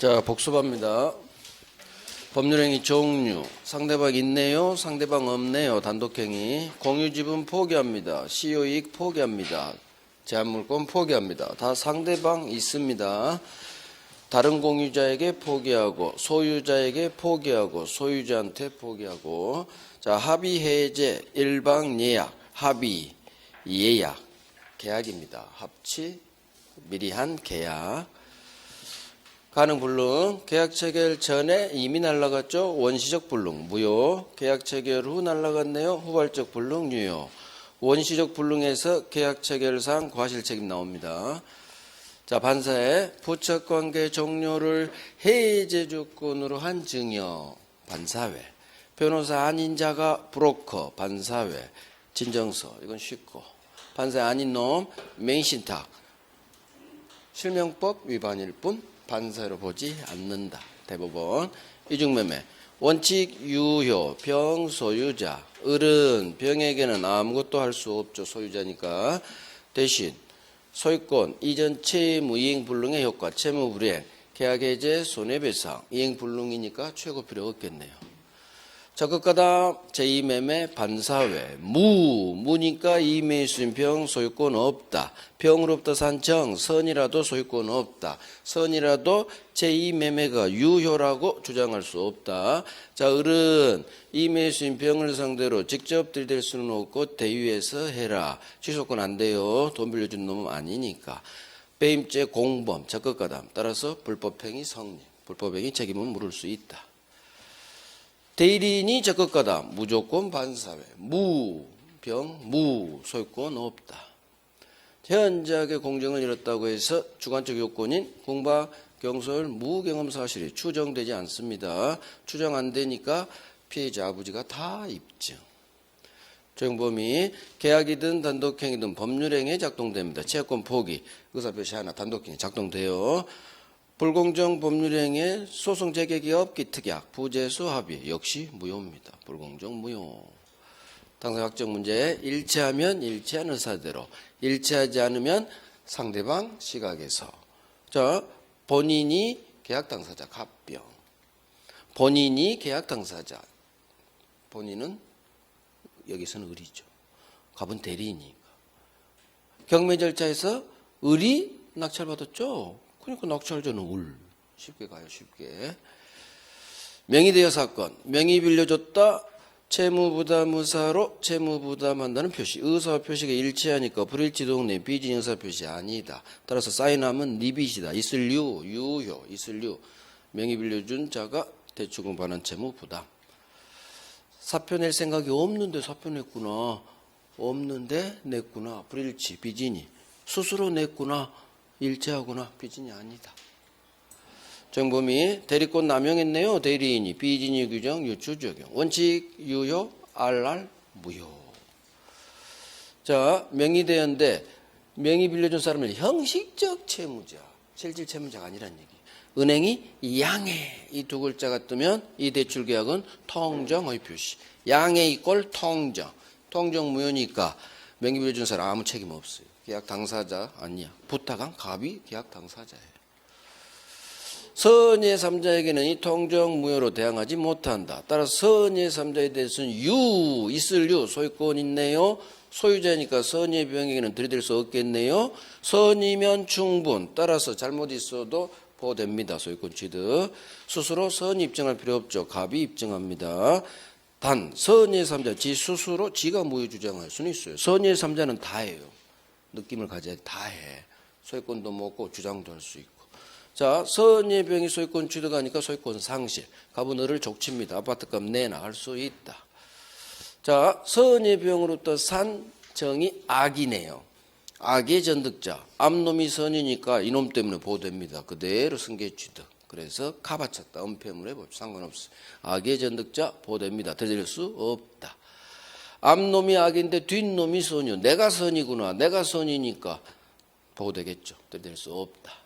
자, 복습합니다. 법률행위 종류. 상대방 있네요. 상대방 없네요. 단독행위. 공유지분 포기합니다. 시효이익 포기합니다. 제한물권 포기합니다. 다 상대방 있습니다. 다른 공유자에게 포기하고 소유자에게 포기하고 소유자한테 포기하고. 자, 합의 해제 일방 예약. 합의 예약 계약입니다. 합치 미리 한 계약. 가능 불능, 계약 체결 전에 이미 날라갔죠. 원시적 불능, 무효. 계약 체결 후 날라갔네요. 후발적 불능, 유효. 원시적 불능에서 계약 체결상 과실 책임 나옵니다. 자, 반사에 부착관계 종료를 해제 조건으로 한 증여, 반사회. 변호사 아닌 자가 브로커, 반사회. 진정서, 이건 쉽고. 반사 아닌 놈, 맹신탁. 실명법 위반일 뿐. 반사로 보지 않는다. 대법원. 이중매매. 원칙 유효. 병 소유자. 을은 병에게는 아무것도 할 수 없죠. 소유자니까. 대신 소유권 이전 채무 이행불능의 효과. 채무불이행. 계약해제 손해배상. 이행불능이니까 최고 필요 없겠네요. 적극가담 제2매매 반사회. 무니까 이매수인 병 소유권 없다. 병으로부터 산 정 선이라도 소유권 없다. 선이라도 제2매매가 유효라고 주장할 수 없다. 자, 을은 이매수인 병을 상대로 직접 들이댈 수는 없고 대위에서 해라. 취소권 안 돼요. 돈 빌려준 놈은 아니니까. 배임죄 공범 적극가담 따라서 불법행위 성립. 불법행위 책임은 물을 수 있다. 대리인이 적극가담 무조건 반사회. 소유권 없다. 현저하게 공정을 잃었다고 해서 주관적 요건인 공박, 경솔, 무경험 사실이 추정되지 않습니다. 추정 안 되니까 피해자 아버지가 다 입증. 적용범위 계약이든 단독행위든 법률행위에 작동됩니다. 채권 포기, 의사표시 하나 단독행위 작동돼요. 불공정 법률행위에 소송 제격이 없기 특약, 부재수 합의 역시 무효입니다. 불공정 무효. 당사 확정 문제 일치하면 일치한 의사대로, 일치하지 않으면 상대방 시각에서. 자, 본인이 계약 당사자 갑병. 본인이 계약 당사자. 본인은 여기서는 을이죠. 갑은 대리인이니까. 경매 절차에서 을이 낙찰받았죠. 그러니까 낙찰자는 을. 쉽게 가요, 쉽게. 명의대여 사건. 명의 빌려줬다. 채무부담 의사로 채무부담한다는 표시. 의사 표시가 일치하니까 불일치 동네 비진 의사 표시 아니다. 따라서 사인하면 리빗이다. 있을류, 유효, 있을류. 명의 빌려준 자가 대출금 반환 채무 부담. 사표 낼 생각이 없는데 사표 냈구나. 없는데 냈구나. 불일치, 비진이. 스스로 냈구나. 일치하거나 비진이 아니다. 정범위 대리권 남용했네요. 대리인이 비진이 규정 유추 적용. 원칙 유효 RR 무효. 자, 명의대여인데 명의 빌려준 사람을 형식적 채무자, 실질 채무자가 아니란 얘기. 은행이 양해 이 두 글자가 뜨면 이 대출 계약은 통정의 표시. 양해 이꼴 통정. 통정 무효니까 명의 빌려준 사람 아무 책임 없어요. 계약 당사자 아니야. 부탁한 갑이 계약 당사자예요. 선의 3자에게는 이 통정 무효로 대항하지 못한다. 따라서 선의 3자에 대해서는 있을 소유권 있네요. 소유자니까 선의 병에게는 들이댈 수 없겠네요. 선이면 충분. 따라서 잘못 있어도 보호됩니다. 소유권 취득. 스스로 선 입증할 필요 없죠. 갑이 입증합니다. 단 선의 3자 지 스스로 지가 무효 주장할 수는 있어요. 선의 3자는 다 해요. 느낌을 가져야 다 해. 소유권도 먹고 주장도 할 수 있고. 자, 선의 병이 소유권 취득하니까 소유권 상실. 갑은 을을 족칩니다. 아파트값 내놔 할 수 있다. 자, 선의 병으로부터 산 정이 악이네요. 악의 전득자. 암놈이 선이니까 이놈 때문에 보호됩니다. 그대로 승계 취득. 그래서 가바쳤다. 은폐물에 상관없어. 악의 전득자 보호됩니다. 들릴 수 없다. 앞놈이 악인데 뒷놈이 선이요. 내가 선이구나. 내가 선이니까 보호되겠죠. 들이댈 수 없다.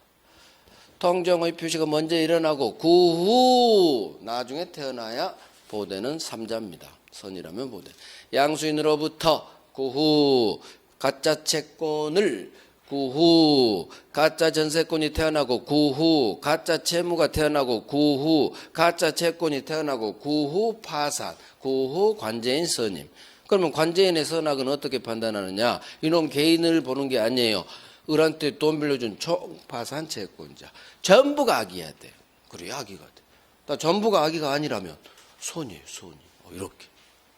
통정의 표시가 먼저 일어나고 그 후 나중에 태어나야 보호되는 3자입니다. 선이라면 보호돼. 양수인으로부터 그 후 가짜 채권을 그 후 가짜 전세권이 태어나고 그 후 가짜 채무가 태어나고 그 후 가짜 채권이 태어나고 그 후 파산, 그 후 관제인 선임. 그러면 관제인의 선악은 어떻게 판단하느냐? 이놈 개인을 보는 게 아니에요. 을한테 돈 빌려준 총파산 채권자. 전부가 악이어야 돼. 그래야 악이가 돼. 나 전부가 악이가 아니라면 손이에요, 손이. 이렇게.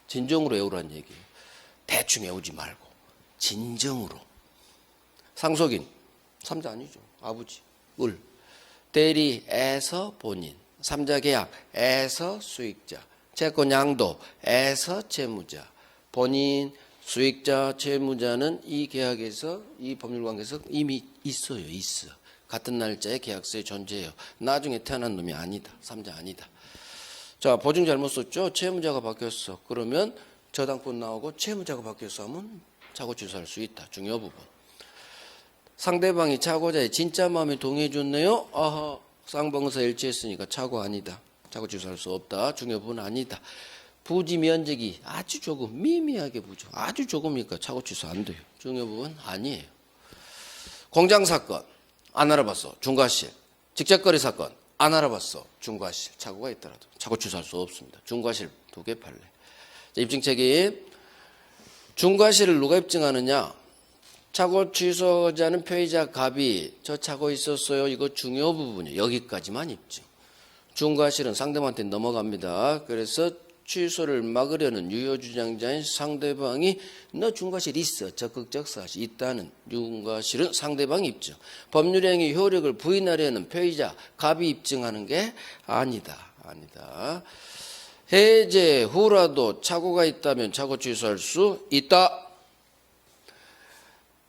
진정으로 애우란 얘기예요. 대충 애우지 말고. 진정으로. 상속인. 삼자 아니죠. 아버지. 을. 대리에서 본인. 삼자 계약에서 수익자. 채권 양도에서 채무자. 본인, 수익자, 채무자는 이 계약에서, 이 법률관계에서 이미 있어요. 있어. 같은 날짜에 계약서에 존재해요. 나중에 태어난 놈이 아니다. 삼자 아니다. 자, 보증 잘못 썼죠? 채무자가 바뀌었어. 그러면 저당권 나오고 채무자가 바뀌었어 하면 차고 취소할 수 있다. 중요 부분. 상대방이 차고자의 진짜 마음에 동의해 줬네요. 아하, 쌍방에서 일치했으니까 차고 아니다. 차고 취소할 수 없다. 중요 부분 아니다. 부지 면적이 아주 조금 미미하게 부족. 아주 조금이니까 차고 취소 안 돼요. 중요 부분 아니에요. 공장 사건 안 알아봤어. 중과실. 직접거래 사건 안 알아봤어. 중과실. 차고가 있더라도 차고 취소할 수 없습니다. 중과실 2개 판례. 입증 책임. 중과실을 누가 입증하느냐? 차고 취소자는 표의자 갑이 저 차고 있었어요. 이거 중요 부분이에요. 여기까지만 입증. 중과실은 상대방한테 넘어갑니다. 그래서 취소를 막으려는 유효주장자인 상대방이 너 중과실 있어. 적극적 사실 있다는 중과실은 상대방 입증. 법률행위 효력을 부인하려는 표의자 갑이 입증하는 게 아니다. 아니다. 해제 후라도 착오가 있다면 착오 취소할 수 있다.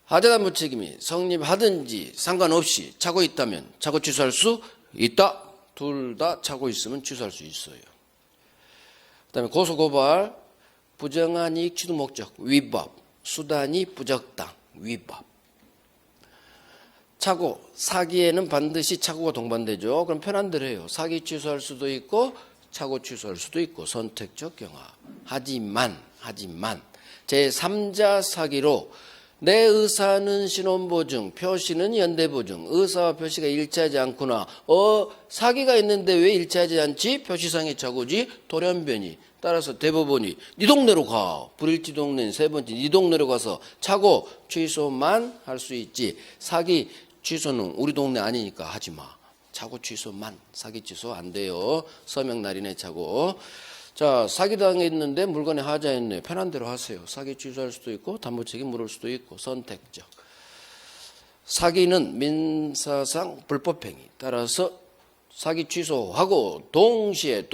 하자담보 책임이 성립하든지 상관없이 착오 있다면 착오 취소할 수 있다. 둘 다 착오 있으면 취소할 수 있어요. 그다음에 고소고발, 부정한 이익 취득 목적 위법, 수단이 부적당 위법. 착오, 사기에는 반드시 착오가 동반되죠. 그럼 편한 대로 해요. 사기 취소할 수도 있고 착오 취소할 수도 있고 선택적 경하. 하지만 제3자 사기로 내 의사는 신원보증, 표시는 연대보증, 의사와 표시가 일치하지 않구나. 사기가 있는데 왜 일치하지 않지? 표시상의 착오지, 돌연변이. 따라서 대법원이 네 동네로 가. 불일치 동네는 세 번째 네 동네로 가서 착오 취소만 할 수 있지. 사기 취소는 우리 동네 아니니까 하지 마. 착오 취소만. 사기 취소 안 돼요. 서명 날인의 착오. 자, 사기당했는데 물건에 하자했네. 편한 대로 하세요. 사기 취소할 수도 있고 담보 책임 물을 수도 있고 선택적. 사기는 민사상 불법행위. 따라서 사기 취소하고 동시에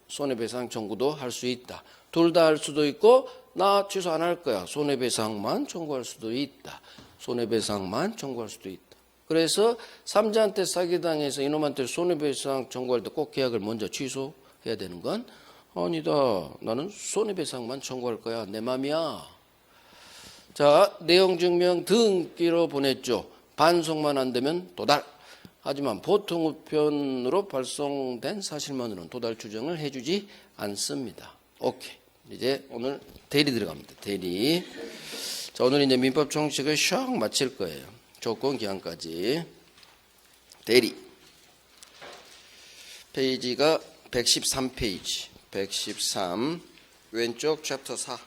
손해배상 청구도 할 수 있다. 둘 다 할 수도 있고 나 취소 안 할 거야. 손해배상만 청구할 수도 있다. 손해배상만 청구할 수도 있다. 그래서 삼자한테 사기당해서 이놈한테 손해배상 청구할 때 꼭 계약을 먼저 취소해야 되는 건 아니다. 나는 손해배상만 청구할 거야. 내 맘이야. 자, 내용 증명 등기로 보냈죠. 반송만 안 되면 도달. 하지만 보통 우편으로 발송된 사실만으로는 도달 추정을 해주지 않습니다. 오케이. 이제 오늘 대리 들어갑니다. 대리. 자, 오늘 이제 민법 총칙을 샥 마칠 거예요. 조건 기한까지. 대리. 페이지가 113페이지. 113. 왼쪽 챕터 4.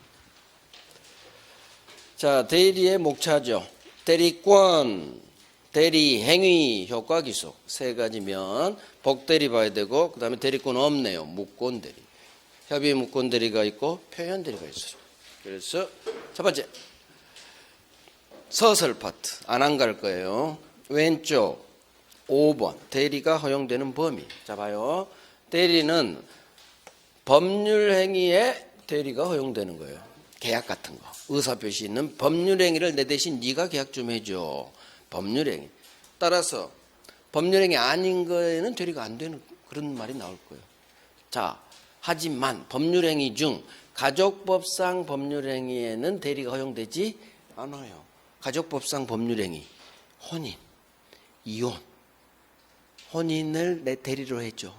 자, 대리의 목차죠. 대리권. 대리 행위 효과 기속 세 가지면 복대리 봐야 되고 그 다음에 대리권 없네요. 무권 대리. 협의 무권 대리가 있고 표현 대리가 있어요. 그래서 첫 번째 서술 파트 안 갈 거예요. 왼쪽 5번 대리가 허용되는 범위. 자 봐요. 대리는 법률 행위에 대리가 허용되는 거예요. 계약 같은 거. 의사표시 있는 법률 행위를 내 대신 네가 계약 좀 해줘. 법률행위. 따라서 법률행위 아닌 거에는 대리가 안 되는 그런 말이 나올 거예요. 자, 하지만 법률행위 중 가족법상 법률행위에는 대리가 허용되지 않아요. 가족법상 법률행위, 혼인, 이혼, 혼인을 내 대리로 해줘.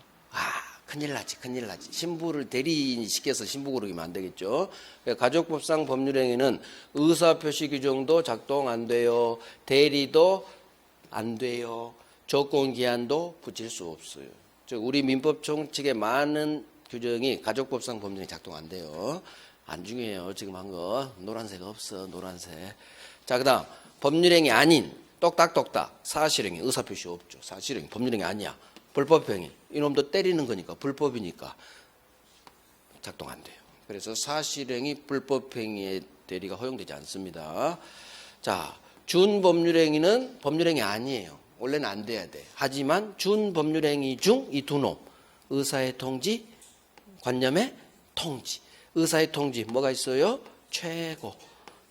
큰일 나지. 신부를 대리인이 시켜서 신부 고르기면 안 되겠죠. 가족법상 법률행위는 의사표시 규정도 작동 안 돼요. 대리도 안 돼요. 조건기한도 붙일 수 없어요. 즉 우리 민법 총칙의 많은 규정이 가족법상 법률행위 작동 안 돼요. 안 중요해요. 지금 한 거 노란색 없어. 노란색. 자, 그다음 법률행위 아닌 똑딱똑딱 사실행위 의사표시 없죠. 사실행위 법률행위 아니야. 불법행위 이놈도 때리는 거니까 불법이니까 작동 안 돼요. 그래서 사실행위 불법행위의 대리가 허용되지 않습니다. 자, 준법률행위는 법률행위 아니에요. 원래는 안 돼야 돼. 하지만 준법률행위 중 이 두 놈 의사의 통지, 관념의 통지. 의사의 통지 뭐가 있어요? 최고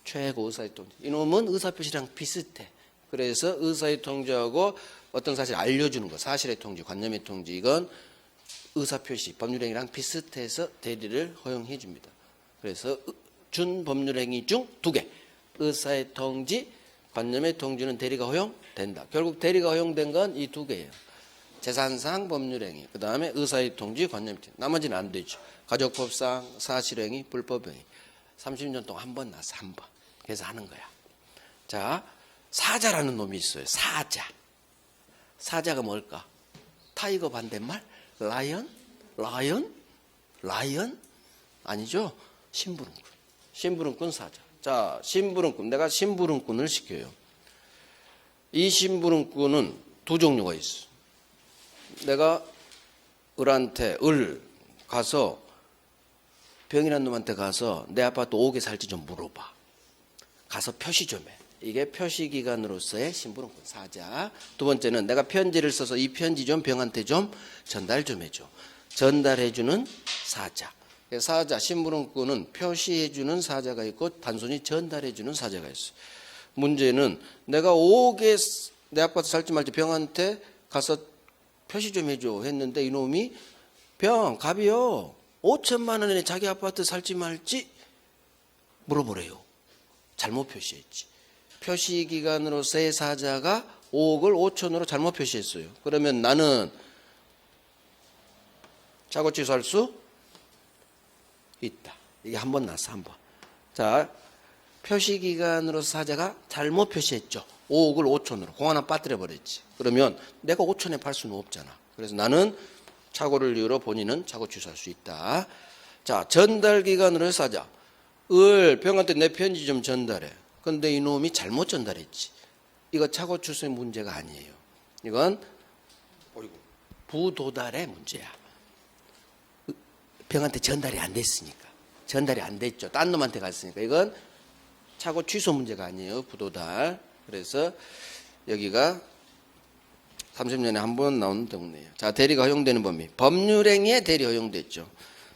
의사의 통지. 이놈은 의사표시랑 비슷해. 그래서 의사의 통지하고 어떤 사실을 알려주는 거, 사실의 통지, 관념의 통지, 이건 의사표시, 법률행위랑 비슷해서 대리를 허용해 줍니다. 그래서 준법률행위 중 두 개, 의사의 통지, 관념의 통지는 대리가 허용된다. 결국 대리가 허용된 건 이 두 개예요. 재산상 법률행위, 그 다음에 의사의 통지, 관념의 통지. 나머지는 안 되죠. 가족법상 사실행위, 불법행위. 30년 동안 한 번 나서 한 번. 그래서 하는 거야. 자, 사자라는 놈이 있어요. 사자가 뭘까? 타이거 반대말? 라이언? 아니죠? 심부름꾼 사자. 자, 심부름꾼. 내가 심부름꾼을 시켜요. 이 심부름꾼은 두 종류가 있어. 내가 가서 병이란 놈한테 가서 내 아파트 5개 살지 좀 물어봐. 가서 표시 좀 해. 이게 표시기관으로서의 심부름꾼 사자. 두 번째는 내가 편지를 써서 이 편지 좀 병한테 좀 전달 좀 해줘. 전달해주는 사자. 사자, 심부름꾼은 표시해주는 사자가 있고 단순히 전달해주는 사자가 있어. 문제는 내가 5개 내 아파트 살지 말지 병한테 가서 표시 좀 해줘 했는데 이놈이 갑이요 5천만 원에 자기 아파트 살지 말지 물어보래요. 잘못 표시했지. 표시기관으로서의 사자가 5억을 5천으로 잘못 표시했어요. 그러면 나는 착오 취소할 수 있다. 이게 한 번 났어, 한 번. 자, 표시기관으로 사자가 잘못 표시했죠. 5억을 5천으로 공 하나 빠뜨려 버렸지. 그러면 내가 5천에 팔 수는 없잖아. 그래서 나는 착오를 이유로 본인은 착오 취소할 수 있다. 자, 전달기관으로의 사자. 병한테 내 편지 좀 전달해. 근데 이놈이 잘못 전달했지. 이거 착오 취소의 문제가 아니에요. 이건 부도달의 문제야. 병한테 전달이 안 됐으니까. 전달이 안 됐죠. 딴 놈한테 갔으니까. 이건 착오 취소 문제가 아니에요. 부도달. 그래서 여기가 30년에 한 번 나오는 경우네요. 자, 대리가 허용되는 범위. 법률행위에 대리 허용됐죠.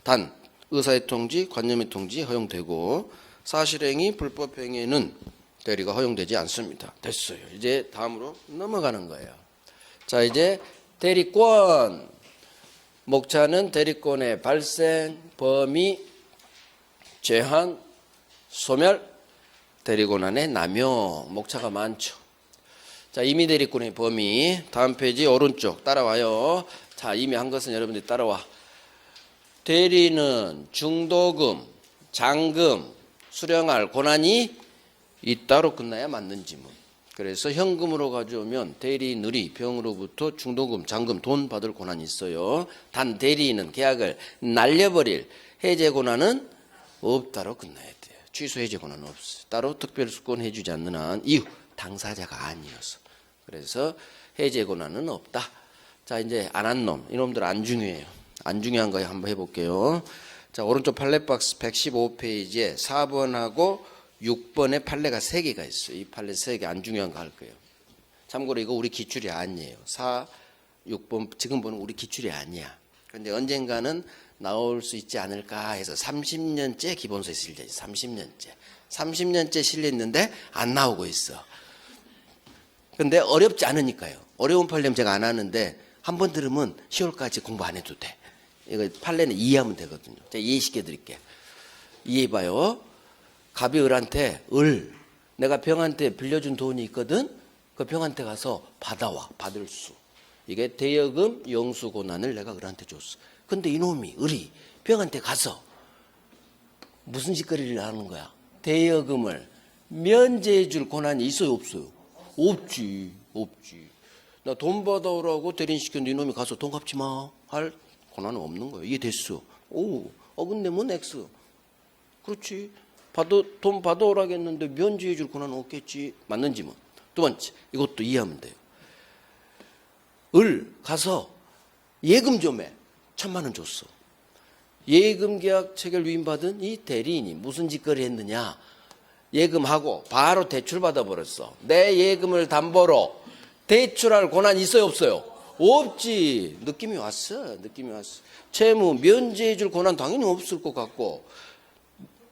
단 의사의 통지, 관념의 통지 허용되고 사실행위, 불법행위에는 대리가 허용되지 않습니다. 됐어요. 이제 다음으로 넘어가는 거예요. 자, 이제 대리권. 목차는 대리권의 발생, 범위, 제한, 소멸, 대리권한의 남용. 목차가 많죠. 자, 임의 대리권의 범위. 다음 페이지 오른쪽 따라와요. 자, 이미 한 것은 여러분들이 따라와. 대리는 중도금, 잔금, 수령할 권한이 있다로 끝나야 맞는 지문. 그래서 현금으로 가져오면 대리인의 병으로부터 중도금, 잔금, 돈 받을 권한이 있어요. 단 대리인은 계약을 날려버릴 해제 권한은 없다로 끝나야 돼요. 취소 해제 권한은 없어요. 따로 특별수권 해주지 않는 한 이유 당사자가 아니어서. 그래서 해제 권한은 없다. 자, 이제 안 한 놈. 이놈들 안 중요해요. 안 중요한 거 한번 해볼게요. 자, 오른쪽 판례 박스 115페이지에 4번하고 6번에 판례가 3개가 있어요. 이 판례 3개 안 중요한 거 할 거예요. 참고로 이거 우리 기출이 아니에요. 4, 6번 지금 보는 우리 기출이 아니야. 그런데 언젠가는 나올 수 있지 않을까 해서 30년째 기본서에 실려 있어. 30년째 실려 있는데 안 나오고 있어. 근데 어렵지 않으니까요. 어려운 판례는 제가 안 하는데 한 번 들으면 10월까지 공부 안 해도 돼. 이거 판례는 이해하면 되거든요. 제가 이해시켜 드릴게요. 이해해봐요. 갑이 을한테 내가 병한테 빌려준 돈이 있거든. 그 병한테 가서 받아와. 받을 수. 이게 대여금 영수 권한을 내가 을한테 줬어. 근데 이놈이 을이 병한테 가서 무슨 짓거리를 하는 거야? 대여금을 면제해 줄 권한이 있어요, 없어요? 없지. 나 돈 받아오라고 대리인시켰는데 이놈이 가서 돈 갚지 마 할 권한은 없는 거예요. 이게 됐어. 오, 어긋내면 X. 그렇지. 돈 받아오라고 했는데 면제해 줄 권한은 없겠지. 맞는지 뭐. 두 번째, 이것도 이해하면 돼요. 을 가서 예금 좀 해. 1,000만 원 줬어. 예금 계약 체결 위임받은 이 대리인이 무슨 짓거리 했느냐? 예금하고 바로 대출 받아버렸어. 내 예금을 담보로 대출할 권한이 있어요, 없어요? 없지. 느낌이 왔어. 채무 면제해 줄 권한 당연히 없을 것 같고,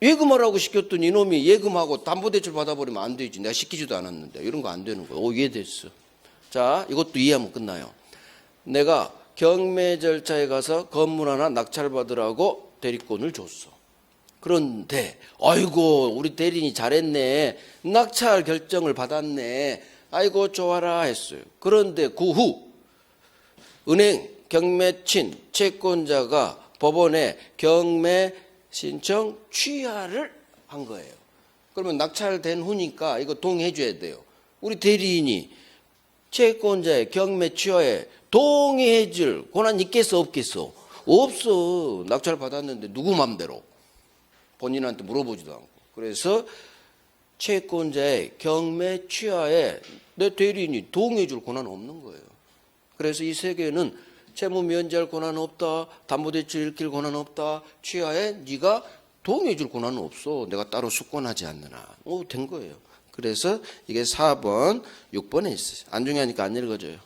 예금하라고 시켰더니 이놈이 예금하고 담보대출 받아버리면 안 되지. 내가 시키지도 않았는데. 이런 거 안 되는 거야. 오, 이해됐어. 자, 이것도 이해하면 끝나요. 내가 경매 절차에 가서 건물 하나 낙찰받으라고 대리권을 줬어. 그런데 아이고 우리 대리인이 잘했네. 낙찰 결정을 받았네. 아이고 좋아라 했어요. 그런데 그 후 은행 경매친 채권자가 법원에 경매 신청 취하를 한 거예요. 그러면 낙찰된 후니까 이거 동의해 줘야 돼요. 우리 대리인이 채권자의 경매 취하에 동의해 줄 권한 있겠어 없겠어? 없어. 낙찰 받았는데 누구 맘대로. 본인한테 물어보지도 않고. 그래서 채권자의 경매 취하에 내 대리인이 동의해 줄 권한은 없는 거예요. 그래서 이 세계는 채무 면제할 권한은 없다. 담보대출 일으킬 권한은 없다. 취하에 네가 동의해 줄 권한은 없어. 내가 따로 숙권하지 않느나. 오, 된 거예요. 그래서 이게 4번, 6번에 있어요. 안 중요하니까 안 읽어줘요.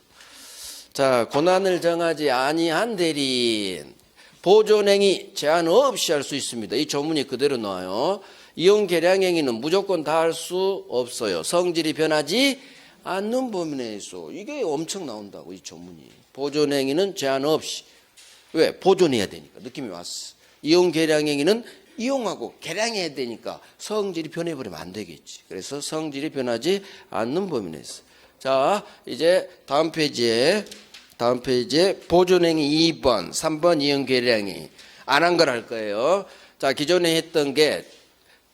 자, 권한을 정하지 아니한 대리인. 보존행위 제한 없이 할 수 있습니다. 이 조문이 그대로 나와요. 이용 계량행위는 무조건 다 할 수 없어요. 성질이 변하지 않는 범위 내에서. 이게 엄청 나온다고 이 조문이. 보존행위는 제한 없이. 왜? 보존해야 되니까. 느낌이 왔어. 이용 계량행위는 이용하고 계량해야 되니까 성질이 변해버리면 안 되겠지. 그래서 성질이 변하지 않는 범위 내에서. 자, 이제 다음 페이지에 보존행위 2번, 3번 이용계량행위 안 한 걸 할 거예요. 자, 기존에 했던 게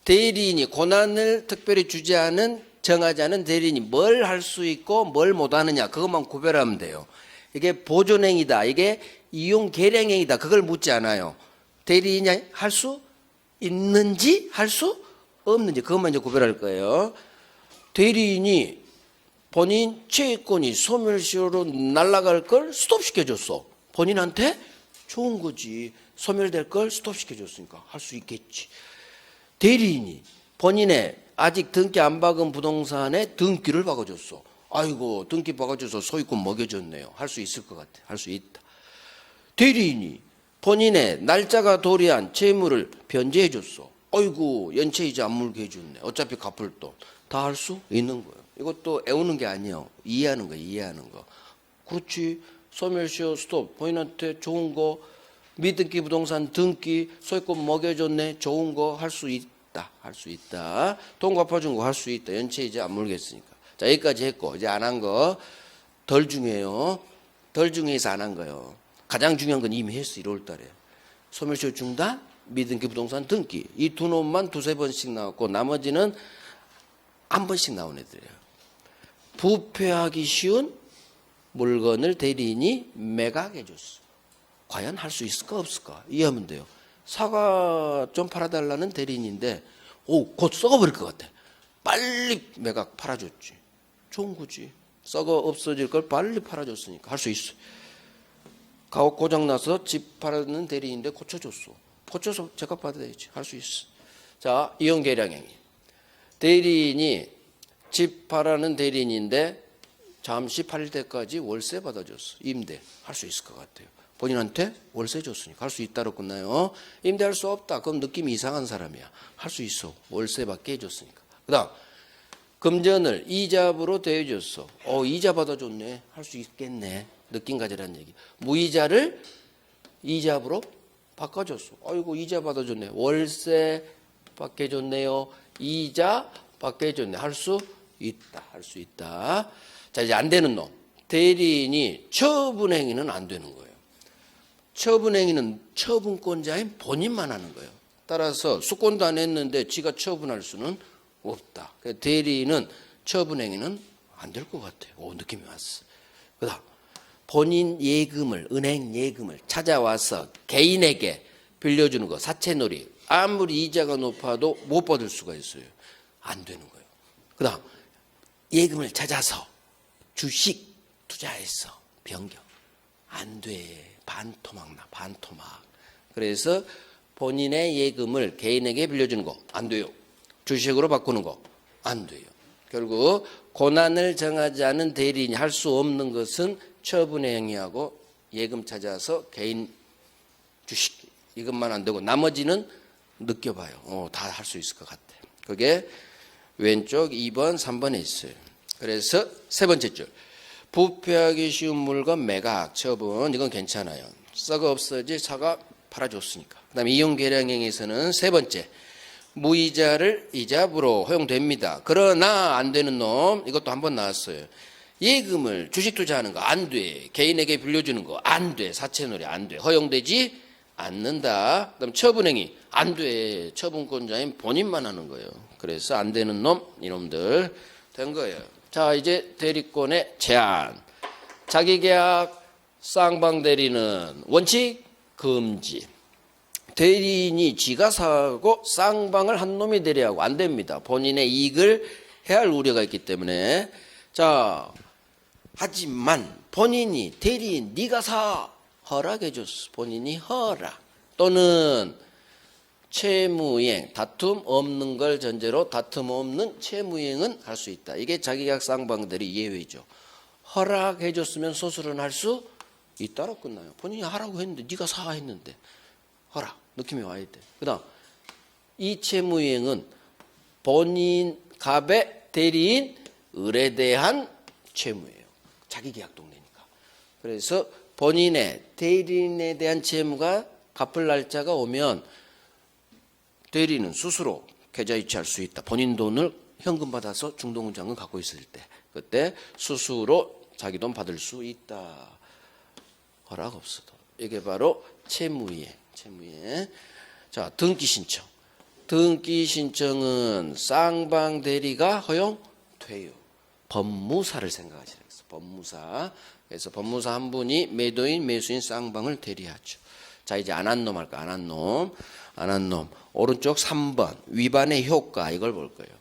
대리인이 권한을 특별히 주지 않은 정하지 않은 대리인이 뭘 할 수 있고 뭘 못하느냐 그것만 구별하면 돼요. 이게 보존행위다, 이게 이용계량행위다 그걸 묻지 않아요. 대리인이 할 수 있는지 할 수 없는지 그것만 이제 구별할 거예요. 대리인이 본인 채권이 소멸시효로 날아갈 걸 스톱시켜줬어. 본인한테 좋은 거지. 소멸될 걸 스톱시켜줬으니까 할 수 있겠지. 대리인이 본인의 아직 등기 안 박은 부동산에 등기를 박아줬어. 아이고 등기 박아줘서 소유권 먹여줬네요. 할 수 있을 것 같아. 할 수 있다. 대리인이 본인의 날짜가 도래한 채무를 변제해줬어. 아이고 연체이자 안 물게 해줬네. 어차피 갚을 돈. 다 할 수 있는 거예요. 이것도 애우는 게 아니에요. 이해하는 거. 그렇지. 소멸시효 스톱. 본인한테 좋은 거. 미등기 부동산 등기. 소유권 먹여줬네. 좋은 거 할 수 있다. 돈 갚아준 거 할 수 있다. 연체이자 안 물겠으니까. 자, 여기까지 했고 이제 안 한 거 덜 중요해요. 덜 중요해서 안 한 거예요. 가장 중요한 건 이미 했어. 1월 달에. 소멸시효 중단, 미등기 부동산 등기. 이 두 놈만 두세 번씩 나왔고 나머지는 한 번씩 나온 애들이에요. 부패하기 쉬운 물건을 대리인이 매각해 줬어. 과연 할 수 있을까 없을까? 이해하면 돼요. 사과 좀 팔아달라는 대리인인데 곧 썩어버릴 것 같아. 빨리 매각 팔아줬지. 좋은 거지. 썩어 없어질 걸 빨리 팔아줬으니까 할 수 있어. 가옥 고장나서 집 팔아는 대리인인데 고쳐줬어. 고쳐서 제값 받아야지. 할 수 있어. 자, 이용계량행위. 대리인이 집 팔아는 대리인인데 잠시 팔 때까지 월세 받아줬어. 임대. 할 수 있을 것 같아요. 본인한테 월세 줬으니까 할 수 있다로 끝나요. 임대할 수 없다. 그럼 느낌이 이상한 사람이야. 할 수 있어. 월세 받게 해줬으니까. 그 다음 금전을 이자부로 대해줬어. 이자 받아줬네. 할 수 있겠네. 느낌 가지라는 얘기. 무이자를 이자부로 바꿔줬어. 아이고 이자 받아줬네. 월세 받게 해줬네요. 이자 받게 해줬네. 할 수 있다. 자, 이제 안 되는 놈. 대리인이 처분행위는 안 되는 거예요. 처분행위는 처분권자인 본인만 하는 거예요. 따라서 수권도 안 했는데 지가 처분할 수는 없다. 대리인은 처분행위는 안 될 것 같아요. 오, 느낌이 왔어. 그다음 본인 예금을, 은행 예금을 찾아와서 개인에게 빌려주는 거, 사채놀이. 아무리 이자가 높아도 못 받을 수가 있어요. 안 되는 거예요. 그다음 예금을 찾아서 주식 투자해서 변경. 안 돼. 반토막 나, 반토막. 그래서 본인의 예금을 개인에게 빌려주는 거 안 돼요. 주식으로 바꾸는 거 안 돼요. 결국 고난을 정하지 않은 대리인이 할 수 없는 것은 처분의 행위하고 예금 찾아서 개인 주식 이것만 안 되고 나머지는 느껴봐요. 다 할 수 있을 것 같아. 그게 왼쪽 2번, 3번에 있어요. 그래서 세 번째 줄. 부패하기 쉬운 물건 매각 처분 이건 괜찮아요. 썩어 없어지 사가 팔아줬으니까. 그다음에 이용 계량행위에서는 세 번째 무이자를 이자부로 허용됩니다. 그러나 안 되는 놈 이것도 한번 나왔어요. 예금을 주식 투자하는 거 안 돼. 개인에게 빌려주는 거 안 돼. 사채놀이 안 돼. 허용되지 않는다. 그다음 처분행위 안 돼. 처분권자인 본인만 하는 거예요. 그래서 안 되는 놈 이놈들 된 거예요. 자 이제 대리권의 제한. 자기계약 쌍방대리는 원칙 금지. 대리인이 지가 사고 쌍방을 한 놈이 대리하고 안 됩니다. 본인의 이익을 해할 우려가 있기 때문에. 자 하지만 본인이 대리인 네가 사 허락해 줬어. 본인이 허락 또는 채무이행 다툼 없는 걸 전제로 다툼 없는 채무이행은 할 수 있다. 이게 자기계약 쌍방대리 예외죠. 허락해 줬으면 소술은 할 수 있다로 끝나요. 본인이 하라고 했는데 네가 사 했는데 허락 느낌이 와야 돼. 그다음 이 채무이행은 본인 갑의 대리인 을에 대한 채무예요. 자기계약 동네니까. 그래서 본인의 대리인에 대한 채무가 갚을 날짜가 오면 대리인은 스스로 계좌이체할 수 있다. 본인 돈을 현금 받아서 중도금장을 갖고 있을 때 그때 스스로 자기 돈 받을 수 있다. 허락 없어도. 이게 바로 채무이행. 자 등기 신청. 등기 신청은 쌍방 대리가 허용돼요. 법무사를 생각하시라 그랬어. 법무사. 그래서 법무사 한 분이 매도인 매수인 쌍방을 대리하죠. 자 이제 안 한 놈 할까? 안 한 놈. 오른쪽 3번 위반의 효과 이걸 볼 거예요.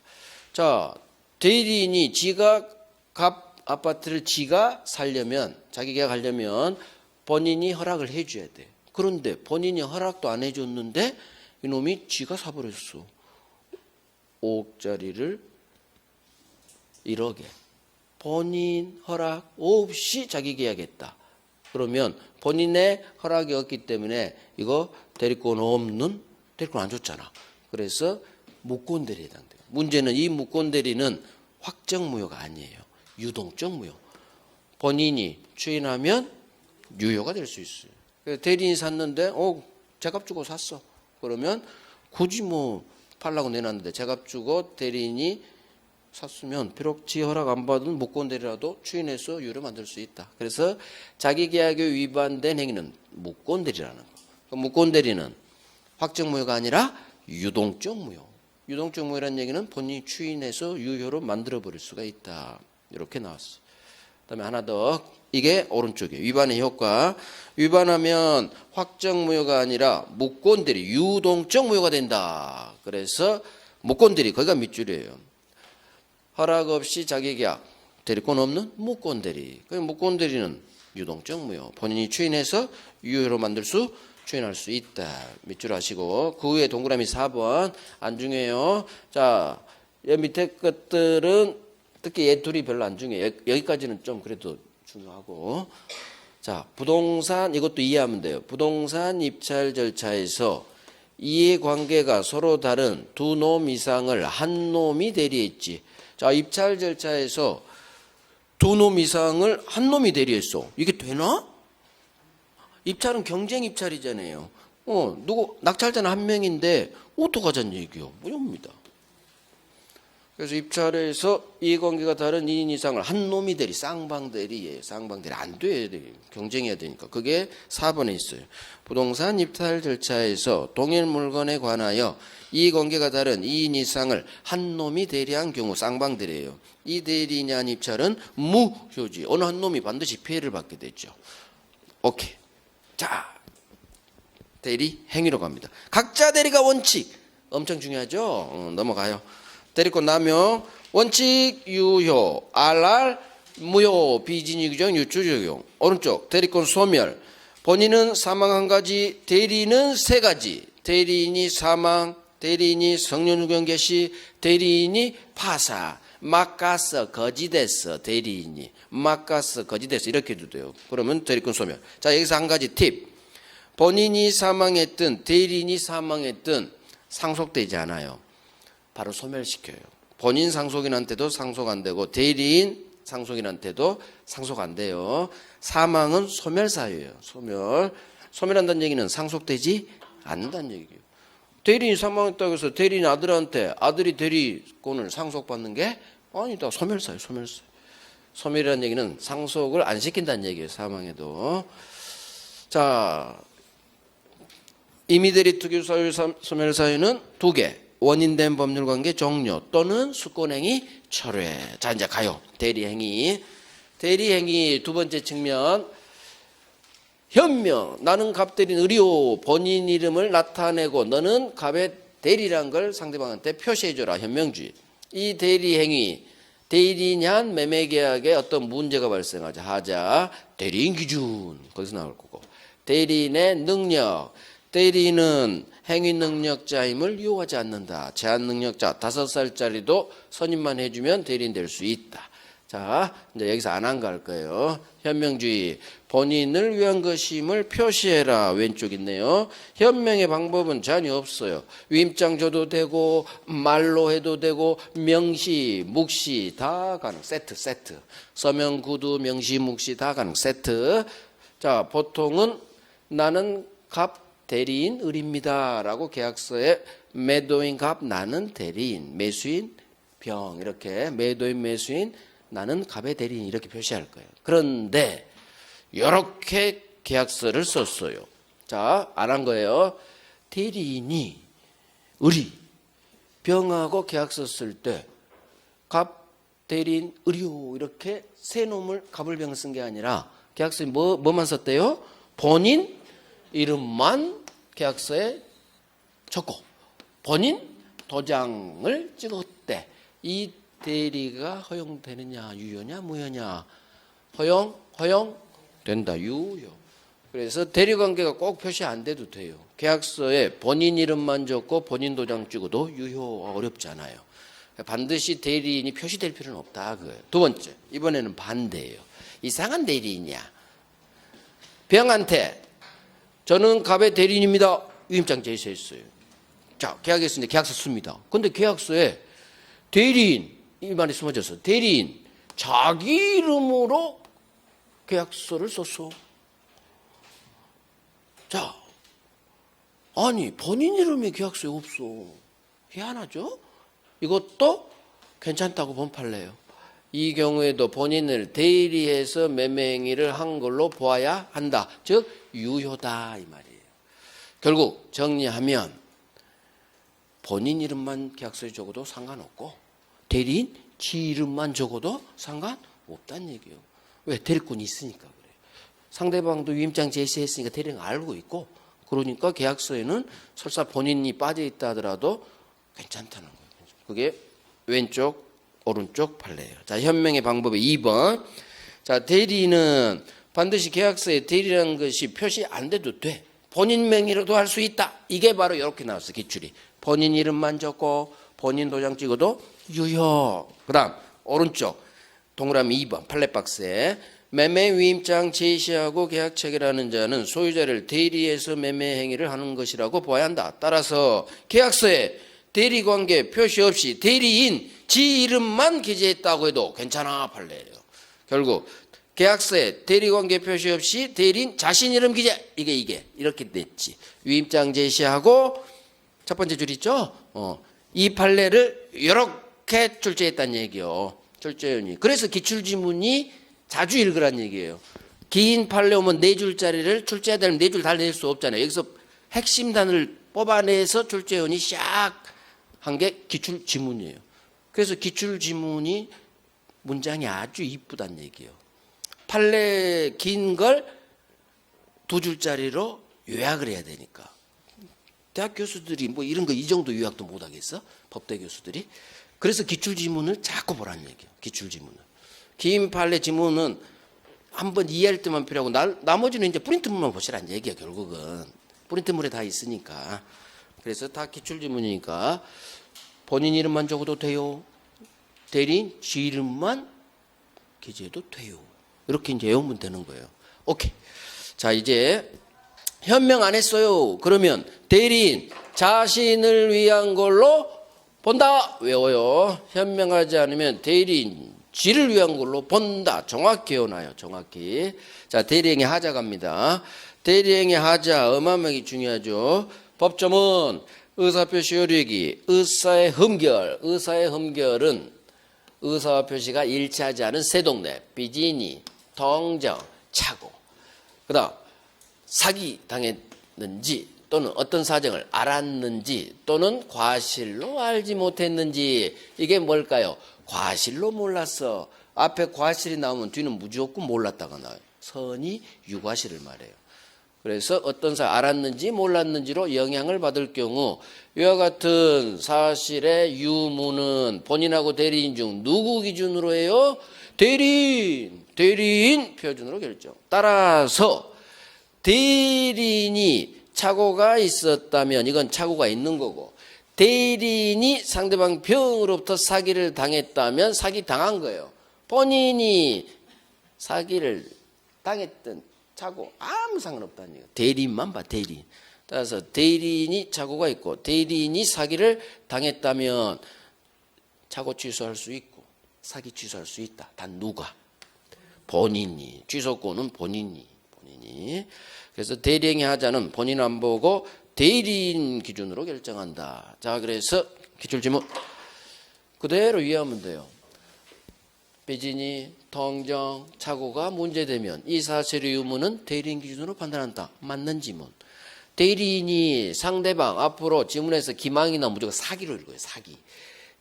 자 대리인이 지가 갑 아파트를 지가 살려면 자기 계약하려면 본인이 허락을 해줘야 돼. 그런데 본인이 허락도 안 해줬는데 이놈이 지가 사버렸어. 5억짜리를 1억에 본인 허락 없이 자기 계약했다. 그러면 본인의 허락이 없기 때문에 이거 대리권 없는 대리권 안 줬잖아. 그래서 무권대리에 해당돼요. 문제는 이 무권대리는 확정무효가 아니에요. 유동적 무효. 본인이 추인하면 유효가 될 수 있어요. 대리인이 샀는데 제값 주고 샀어. 그러면 굳이 뭐 팔라고 내놨는데 제값 주고 대리인이 샀으면 비록 지 허락 안 받은 무권대리라도 추인해서 유효를 만들 수 있다. 그래서 자기계약에 위반된 행위는 무권대리라는 거. 무권대리는 확정무효가 아니라 유동적 무효. 유동적 무효라는 얘기는 본인이 추인해서 유효로 만들어버릴 수가 있다. 이렇게 나왔어. 그다음에 하나 더. 이게 오른쪽이에요. 위반의 효과. 위반하면 확정무효가 아니라 무권대리, 유동적 무효가 된다. 그래서 무권대리, 거기가 밑줄이에요. 허락 없이 자기계약, 대리권 없는 무권대리. 무권대리는 유동적 무효. 본인이 추인해서 유효로 만들 수, 추인할 수 있다. 밑줄 하시고 그 후에 동그라미 4번 안 중요해요. 자, 여기 밑에 것들은 특히 얘 둘이 별로 안 중요해요. 여기까지는 좀 그래도 중요하고. 자, 부동산 이것도 이해하면 돼요. 부동산 입찰 절차에서 이해관계가 서로 다른 두 놈 이상을 한 놈이 대리했지. 자, 입찰 절차에서 두 놈 이상을 한 놈이 대리했어. 이게 되나? 입찰은 경쟁 입찰이잖아요. 누구 낙찰자는 한 명인데 어떡하자는 얘기요. 무효입니다. 그래서 입찰에서 이해관계가 다른 2인 이상을 한 놈이 대리, 쌍방대리예요. 쌍방대리 안 돼. 경쟁해야 되니까. 그게 4번에 있어요. 부동산 입찰 절차에서 동일 물건에 관하여 이해관계가 다른 2인 이상을 한 놈이 대리한 경우 쌍방대리예요. 이 대리인한 입찰은 무효지. 어느 한 놈이 반드시 피해를 받게 되죠. 오케이. 자, 대리 행위로 갑니다. 각자 대리가 원칙. 엄청 중요하죠. 넘어가요. 대리권 남용 원칙 유효 RR 무효 비진위 규정 유추 적용. 오른쪽 대리권 소멸. 본인은 사망 한 가지, 대리인은 세 가지. 대리인이 사망, 대리인이 성년후견 개시, 대리인이 파사, 막가서 거지됐어. 대리인이 막가서 거지됐어. 이렇게 해도 돼요. 그러면 대리권 소멸. 자, 여기서 한 가지 팁. 본인이 사망했든 대리인이 사망했든 상속되지 않아요. 바로 소멸시켜요. 본인 상속인한테도 상속 안 되고 대리인 상속인한테도 상속 안 돼요. 사망은 소멸사유예요. 소멸한다는 얘기는 상속되지 않는다는 얘기예요. 대리인이 사망했다고 해서 대리인 아들한테 아들이 대리권을 상속받는 게 아니다. 소멸사예요. 소멸사. 소멸이라는 얘기는 상속을 안 시킨다는 얘기예요. 사망에도. 자, 임의대리 특유사유 소멸사유는 2개. 원인된 법률관계 종료 또는 수권행위 철회. 자, 이제 가요. 대리행위. 대리행위 두 번째 측면. 현명. 나는 갑대리인 의료 본인 이름을 나타내고 너는 갑의 대리란 걸 상대방한테 표시해줘라. 현명주의. 이 대리행위. 대리인한 매매계약에 어떤 문제가 발생하자. 하자. 대리인 기준. 거기서 나올 거고. 대리인의 능력. 대리인은 행위 능력자임을 유효하지 않는다. 제한 능력자 5살짜리도 선임만 해주면 대리인 될 수 있다. 자, 이제 여기서 안 한 거 할 거예요. 현명주의. 본인을 위한 것임을 표시해라. 왼쪽 있네요. 현명의 방법은 전혀 없어요. 위임장 줘도 되고 말로 해도 되고 명시, 묵시 다 가능. 세트. 서명, 구두, 명시, 묵시 다 가능. 세트. 자, 보통은 나는 갑 대리인 을입니다. 라고 계약서에 매도인 갑 나는 대리인, 매수인 병 이렇게 매도인 매수인 나는 갑의 대리인 이렇게 표시할 거예요. 그런데 이렇게 계약서를 썼어요. 자, 안 한 거예요. 대리인이 을이 병하고 계약서 쓸 때 갑 대리인 을이요 이렇게 세 놈을 갑을 병을 쓴 게 아니라 계약서에 뭐만 썼대요? 본인 이름만 계약서에 적고 본인 도장을 찍었대. 이 대리가 허용되느냐 유효냐 무효냐? 허용된다. 유효. 그래서 대리관계가 꼭 표시 안 돼도 돼요. 계약서에 본인 이름만 적고 본인 도장 찍어도 유효 어렵지 않아요. 반드시 대리인이 표시될 필요는 없다 그거예요. 두 번째, 이번에는 반대예요. 이상한 대리인이야. 병한테 저는 갑의 대리인입니다. 위임장 제시했어요. 자, 계약했으니까 계약서 씁니다. 근데 계약서에 대리인 이 말이 숨어져서 대리인 자기 이름으로 계약서를 썼어. 자, 아니 본인 이름이 계약서에 없어. 희한하죠? 이것도 괜찮다고 본판래요. 이 경우에도 본인을 대리해서 매매 행위를 한 걸로 보아야 한다. 즉 유효다 이 말이에요. 결국 정리하면 본인 이름만 계약서에 적어도 상관없고 대리인 지 이름만 적어도 상관없다는 얘기예요. 왜? 대리권이 있으니까 그래요. 상대방도 위임장 제시했으니까 대리인 알고 있고 그러니까 계약서에는 설사 본인이 빠져있다 하더라도 괜찮다는 거예요. 그게 왼쪽 오른쪽 판례예요. 자, 현명의 방법이 2번. 자, 대리인은 반드시 계약서에 대리라는 것이 표시 안 돼도 돼. 본인 명의로도 할 수 있다. 이게 바로 이렇게 나왔어. 기출이. 본인 이름만 적고 본인 도장 찍어도 유효. 그 다음 오른쪽 동그라미 2번 판례박스에 매매 위임장 제시하고 계약 체결하는 자는 소유자를 대리해서 매매 행위를 하는 것이라고 보아야 한다. 따라서 계약서에 대리관계 표시 없이 대리인 지 이름만 기재했다고 해도 괜찮아 판례예요. 결국 계약서에 대리관계 표시 없이 대리인 자신 이름 기재 이게 이렇게 됐지. 위임장 제시하고 첫 번째 줄 있죠. 이 판례를 이렇게 이렇게 출제했다는 얘기요. 출제원이. 그래서 기출지문이 자주 읽으란 얘기예요. 긴 판례 오면 4줄짜리를 출제해야 되면 4줄 다 낼 수 없잖아요. 여기서 핵심 단어를 뽑아내서 출제원이 샥 한 게 기출지문이에요. 그래서 기출지문이 문장이 아주 이쁘단 얘기예요. 판례 긴 걸 2줄짜리로 요약을 해야 되니까. 대학 교수들이 뭐 이런 거 이 정도 요약도 못 하겠어? 법대 교수들이. 그래서 기출지문을 자꾸 보라는 얘기예요. 기출지문을. 긴 판례 지문은 한번 이해할 때만 필요하고 나머지는 이제 프린트물만 보시라는 얘기야. 결국은 프린트물에 다 있으니까. 그래서 다 기출지문이니까 본인 이름만 적어도 돼요. 대리인 지 이름만 기재해도 돼요. 이렇게 이제 외우면 되는 거예요. 오케이. 자, 이제 현명 안 했어요. 그러면 대리인 자신을 위한 걸로 본다. 외워요. 현명하지 않으면 대리인 지를 위한 걸로 본다. 정확히 외워놔요. 정확히. 자, 대리행위 하자 갑니다. 대리행위 하자 어마어마하게 중요하죠. 법조문 의사표시 효력이 의사의 흠결. 의사의 흠결은 의사와 표시가 일치하지 않은 세동네, 비진이, 동정, 착오. 그 다음 사기 당했는지 또는 어떤 사정을 알았는지 또는 과실로 알지 못했는지. 이게 뭘까요? 과실로 몰랐어. 앞에 과실이 나오면 뒤는 무조건 몰랐다가 나와요. 선이 유과실을 말해요. 그래서 어떤 사실 알았는지 몰랐는지로 영향을 받을 경우 이와 같은 사실의 유무는 본인하고 대리인 중 누구 기준으로 해요? 대리인 표준으로 결정. 따라서 대리인이 착오가 있었다면 이건 착오가 있는 거고, 대리인이 상대방 병으로부터 사기를 당했다면 사기 당한 거예요. 본인이 사기를 당했던 착오 아무 상관없다는 얘기예요. 대리인만 봐. 대리인. 따라서 대리인이 착오가 있고 대리인이 사기를 당했다면 착오 취소할 수 있고 사기 취소할 수 있다. 단 누가? 본인이. 취소권은 본인이. 그래서 대리행위 하자는 본인 안 보고 대리인 기준으로 결정한다. 자, 그래서 기출지문 그대로 이해하면 돼요. 비진이, 동정, 착오가 문제되면 이 사실의 유무는 대리인 기준으로 판단한다. 맞는 지문. 대리인이 상대방 앞으로 지문에서 기망이나 무조건 사기로 읽어요. 사기.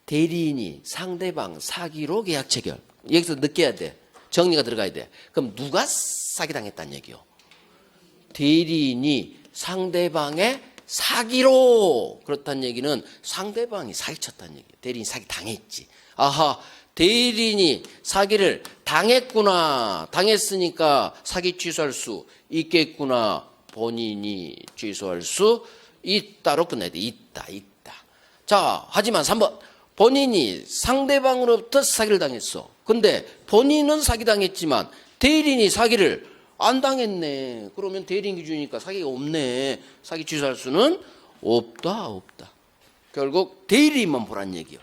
대리인이 상대방 사기로 계약 체결. 여기서 느껴야 돼. 정리가 들어가야 돼. 그럼 누가 사기당했다는 얘기요? 대리인이 상대방의 사기로. 그렇다는 얘기는 상대방이 사기쳤다는 얘기예요. 대리인이 사기 당했지. 아하, 대리인이 사기를 당했구나. 당했으니까 사기 취소할 수 있겠구나. 본인이 취소할 수 있다로 끝내야 돼. 있다. 자, 하지만 3번. 본인이 상대방으로부터 사기를 당했어. 근데 본인은 사기당했지만 대리인이 사기를 안 당했네. 그러면 대리인 기준이니까 사기가 없네. 사기 취소할 수는 없다. 결국 대리인만 보란 얘기요.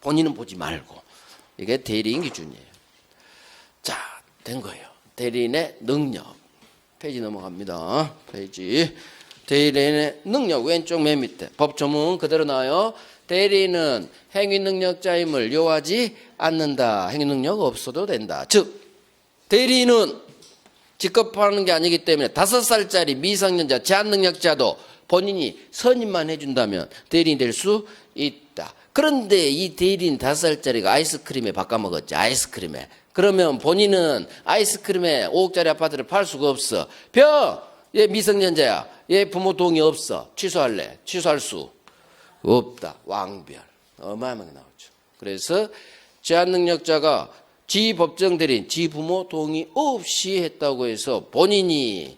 본인은 보지 말고. 이게 대리인 기준이에요. 자, 된 거예요. 대리인의 능력. 페이지 넘어갑니다. 페이지. 대리인의 능력 왼쪽 맨 밑에. 법조문 그대로 나와요. 대리인은 행위능력자임을 요하지 않는다. 행위능력 없어도 된다. 즉 대리인은 직급하는 게 아니기 때문에 5살짜리 미성년자 제한능력자도 본인이 선임만 해준다면 대리인 될 수 있다. 그런데 이 대리인 5살짜리가 아이스크림에 바꿔먹었지. 아이스크림에. 그러면 본인은 아이스크림에 5억짜리 아파트를 팔 수가 없어. 얘 미성년자야. 얘 부모 동의 없어. 취소할래. 취소할 수 없다. 왕별. 어마어마하게 나오죠. 그래서 제한능력자가 지 법정 대리인, 지 부모 동의 없이 했다고 해서 본인이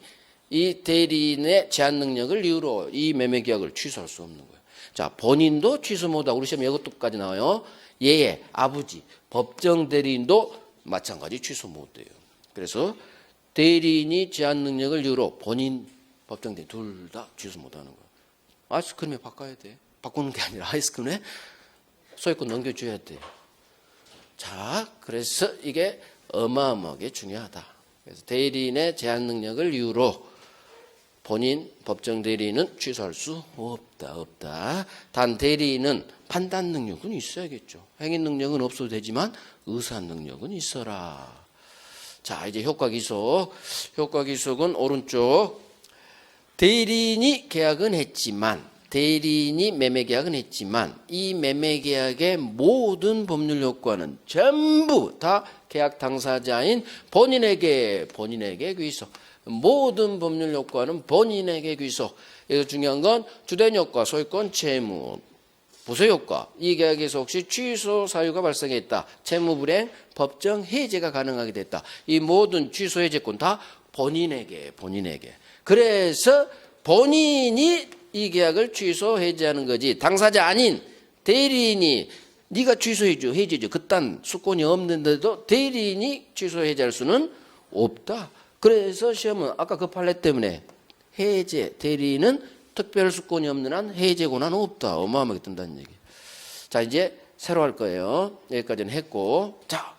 이 대리인의 제한 능력을 이유로 이 매매 계약을 취소할 수 없는 거예요. 자, 본인도 취소 못하고 우리 시험에 이것도까지 나와요. 얘의 아버지 법정 대리인도 마찬가지 취소 못해요. 그래서 대리인이 제한 능력을 이유로 본인 법정 대리인 둘 다 취소 못하는 거예요. 아이스크림에 바꿔야 돼. 바꾸는 게 아니라 아이스크림에 소유권 넘겨줘야 돼. 자, 그래서 이게 어마어마하게 중요하다. 그래서 대리인의 제한 능력을 이유로 본인 법정 대리인은 취소할 수 없다. 단 대리인은 판단 능력은 있어야겠죠. 행위 능력은 없어도 되지만 의사 능력은 있어라. 자, 이제 효과 기속. 효과 기속은 오른쪽. 대리인이 계약은 했지만, 대리인이 매매 계약은 했지만 이 매매 계약의 모든 법률 효과는 전부 다 계약 당사자인 본인에게 귀속. 모든 법률 효과는 본인에게 귀속. 여기서 중요한 건 주된 효과, 소유권, 채무, 부서 효과. 이 계약에서 혹시 취소 사유가 발생했다. 채무 불이행, 법정 해제가 가능하게 됐다. 이 모든 취소 해제권 다 본인에게. 그래서 본인이 이 계약을 취소 해제하는 거지. 당사자 아닌 대리인이 네가 취소해줘, 해제죠. 그딴 수권이 없는데도 대리인이 취소 해제할 수는 없다. 그래서 시험은 아까 그 판례 때문에 해제, 대리인은 특별 수권이 없는 한 해제 권한은 없다. 어마어마하게 뜬다는 얘기. 자, 이제 새로 할 거예요. 여기까지는 했고. 자,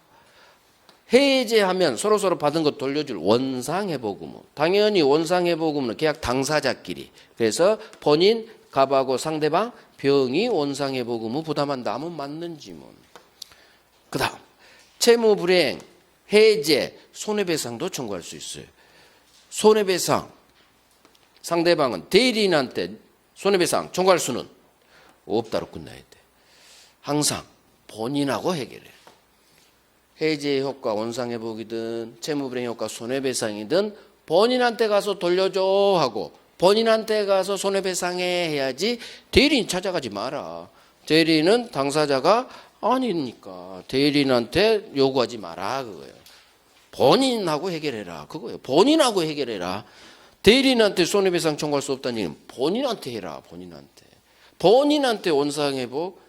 해제하면 서로서로 받은 것 돌려줄 원상회복 의무. 당연히 원상회복 의무는 계약 당사자끼리. 그래서 본인, 갑하고 상대방, 병이 원상회복 의무 부담한다 하면 맞는지 뭐. 그 다음 채무불이행, 해제, 손해배상도 청구할 수 있어요. 손해배상, 상대방은 대리인한테 손해배상 청구할 수는 없다로 끝나야 돼. 항상 본인하고 해결해. 해제 효과 원상회복이든 채무불이행 효과 손해배상이든 본인한테 가서 돌려줘 하고 본인한테 가서 손해배상해 해야지 대리인 찾아가지 마라. 대리인은 당사자가 아니니까 대리인한테 요구하지 마라 그거예요. 본인하고 해결해라 그거예요. 본인하고 해결해라. 대리인한테 손해배상 청구할 수 없다는 얘기는 본인한테 해라. 본인한테 원상회복